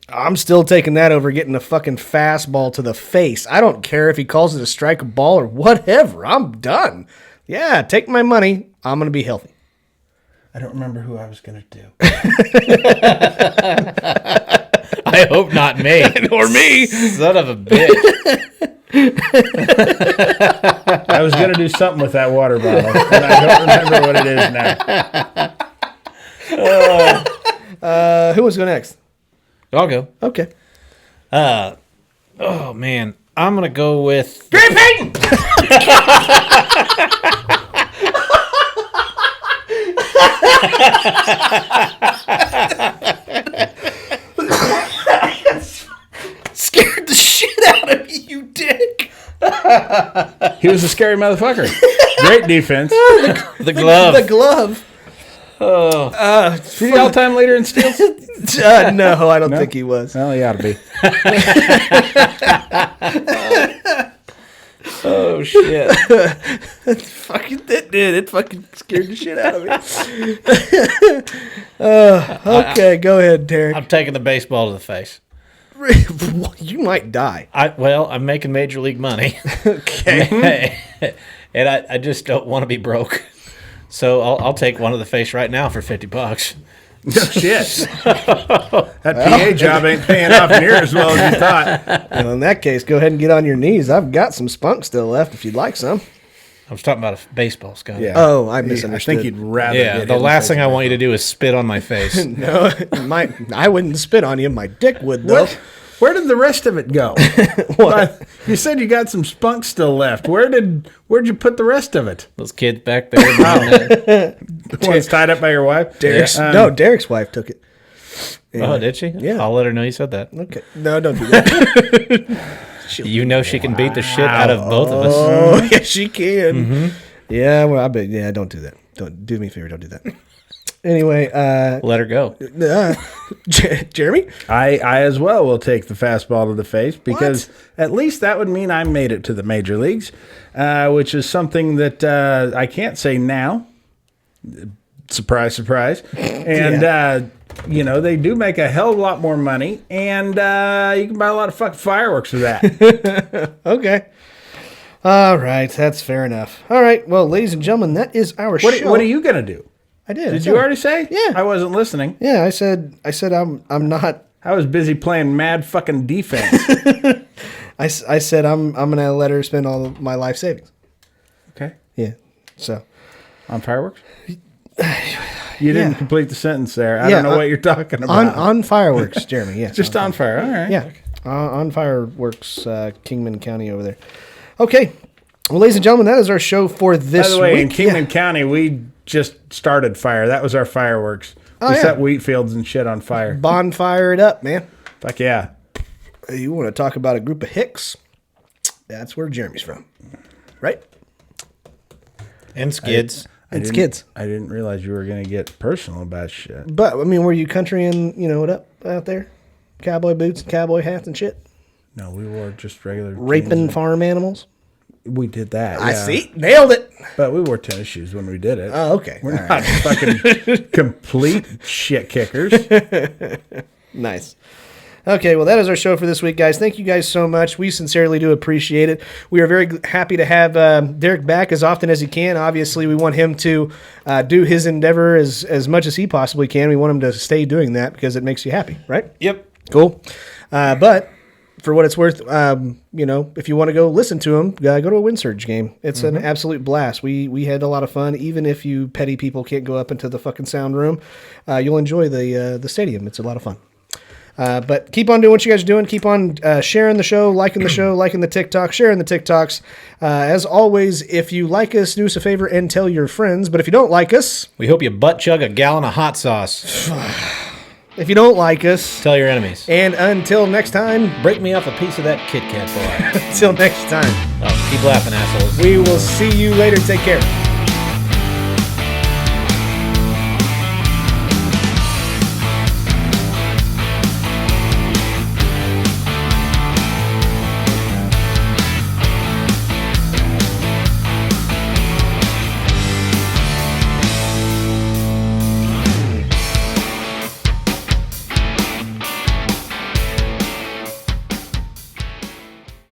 I'm still taking that over getting a fucking fastball to the face. I don't care if he calls it a strike, a ball, or whatever. I'm done. Yeah, take my money. I'm going to be healthy. I don't remember who I was going to do. I hope not me. Or me. Son of a bitch. I was going to do something with that water bottle, and I don't remember what it is now. Who wants to go next? I'll go. Okay. Oh, man. I'm going to go with... Gary Payton! Scared the shit out of me, you dick. He was a scary motherfucker. Great defense. The glove. The glove. Is he the all-time leader in steals? No, I don't think he was. Well, he ought to be. Oh, shit. It fucking scared the shit out of me. Okay, go ahead, Derek. I'm taking the baseball to the face. You might die. I'm making major league money. Okay. And I just don't want to be broke. So I'll take one to the face right now for $50. No shit. That PA job ain't paying off near as well as you thought. Well, in that case, go ahead and get on your knees. I've got some spunk still left if you'd like some. I was talking about a baseball, Scott. Yeah. Oh, I I misunderstood. think you'd rather Yeah, get the hit in last face thing I than want you to do is spit on my face. No, I wouldn't spit on you. My dick would, though. Where did the rest of it go? What? You said you got some spunk still left. Where'd you put the rest of it? Those kids back there. behind The one's tied up by your wife? Derek's wife took it. Oh, did she? Yeah. I'll let her know you said that. Okay. No, don't do that. You know she can beat the shit out of both of us. Oh, yeah, she can. Yeah, well, I bet. Yeah, don't do that. Don't do me a favor. Don't do that. Anyway, Let her go. Jeremy? I as well will take the fastball to the face because at least that would mean I made it to the major leagues, which is something that I can't say now. Surprise, surprise. And, they do make a hell of a lot more money, and you can buy a lot of fucking fireworks for that. Okay. All right, that's fair enough. All right, well, ladies and gentlemen, that is our show. What are you going to do? I did. Did you already say? Yeah. I wasn't listening. Yeah, I said I'm not. I was busy playing mad fucking defense. I said I'm gonna let her spend all of my life savings. Okay. Yeah. So. On fireworks? You didn't complete the sentence there. I don't know what you're talking about. On fireworks, Jeremy. Yeah. Just on fire. All right. Yeah. On fireworks, Kingman County over there. Okay. Well, ladies and gentlemen, that is our show for this By the way, week. in Kingman County, we just started fire. That was our fireworks. Oh, We yeah. set wheat fields and shit on fire. Bonfire it up, man. Fuck yeah. You want to talk about a group of hicks? That's where Jeremy's from. Right? And skids. It's kids. I didn't realize you were going to get personal about shit. But, I mean, were you country and, it up out there? Cowboy boots and cowboy hats and shit? No, we wore just regular Raping jeans. farm animals? We did that. I yeah. see. Nailed it. But we wore tennis shoes when we did it. Oh, okay. We're not fucking complete shit kickers. Nice. Okay, well, that is our show for this week, guys. Thank you guys so much. We sincerely do appreciate it. We are very happy to have Derek back as often as he can. Obviously, we want him to do his endeavor as much as he possibly can. We want him to stay doing that because it makes you happy, right? Yep. Cool. But for what it's worth, if you want to go listen to him, go to a Windsurge game. It's an absolute blast. We had a lot of fun. Even if you petty people can't go up into the fucking sound room, you'll enjoy the stadium. It's a lot of fun. But keep on doing what you guys are doing. Keep on sharing the show, liking the TikTok, sharing the TikToks. As always, if you like us, do us a favor and tell your friends. But if you don't like us, We hope you butt chug a gallon of hot sauce. if you don't like us, Tell your enemies. and until next time, Break me off a piece of that Kit Kat bar. until next time, Oh, keep laughing, assholes. we will see you later. Take care.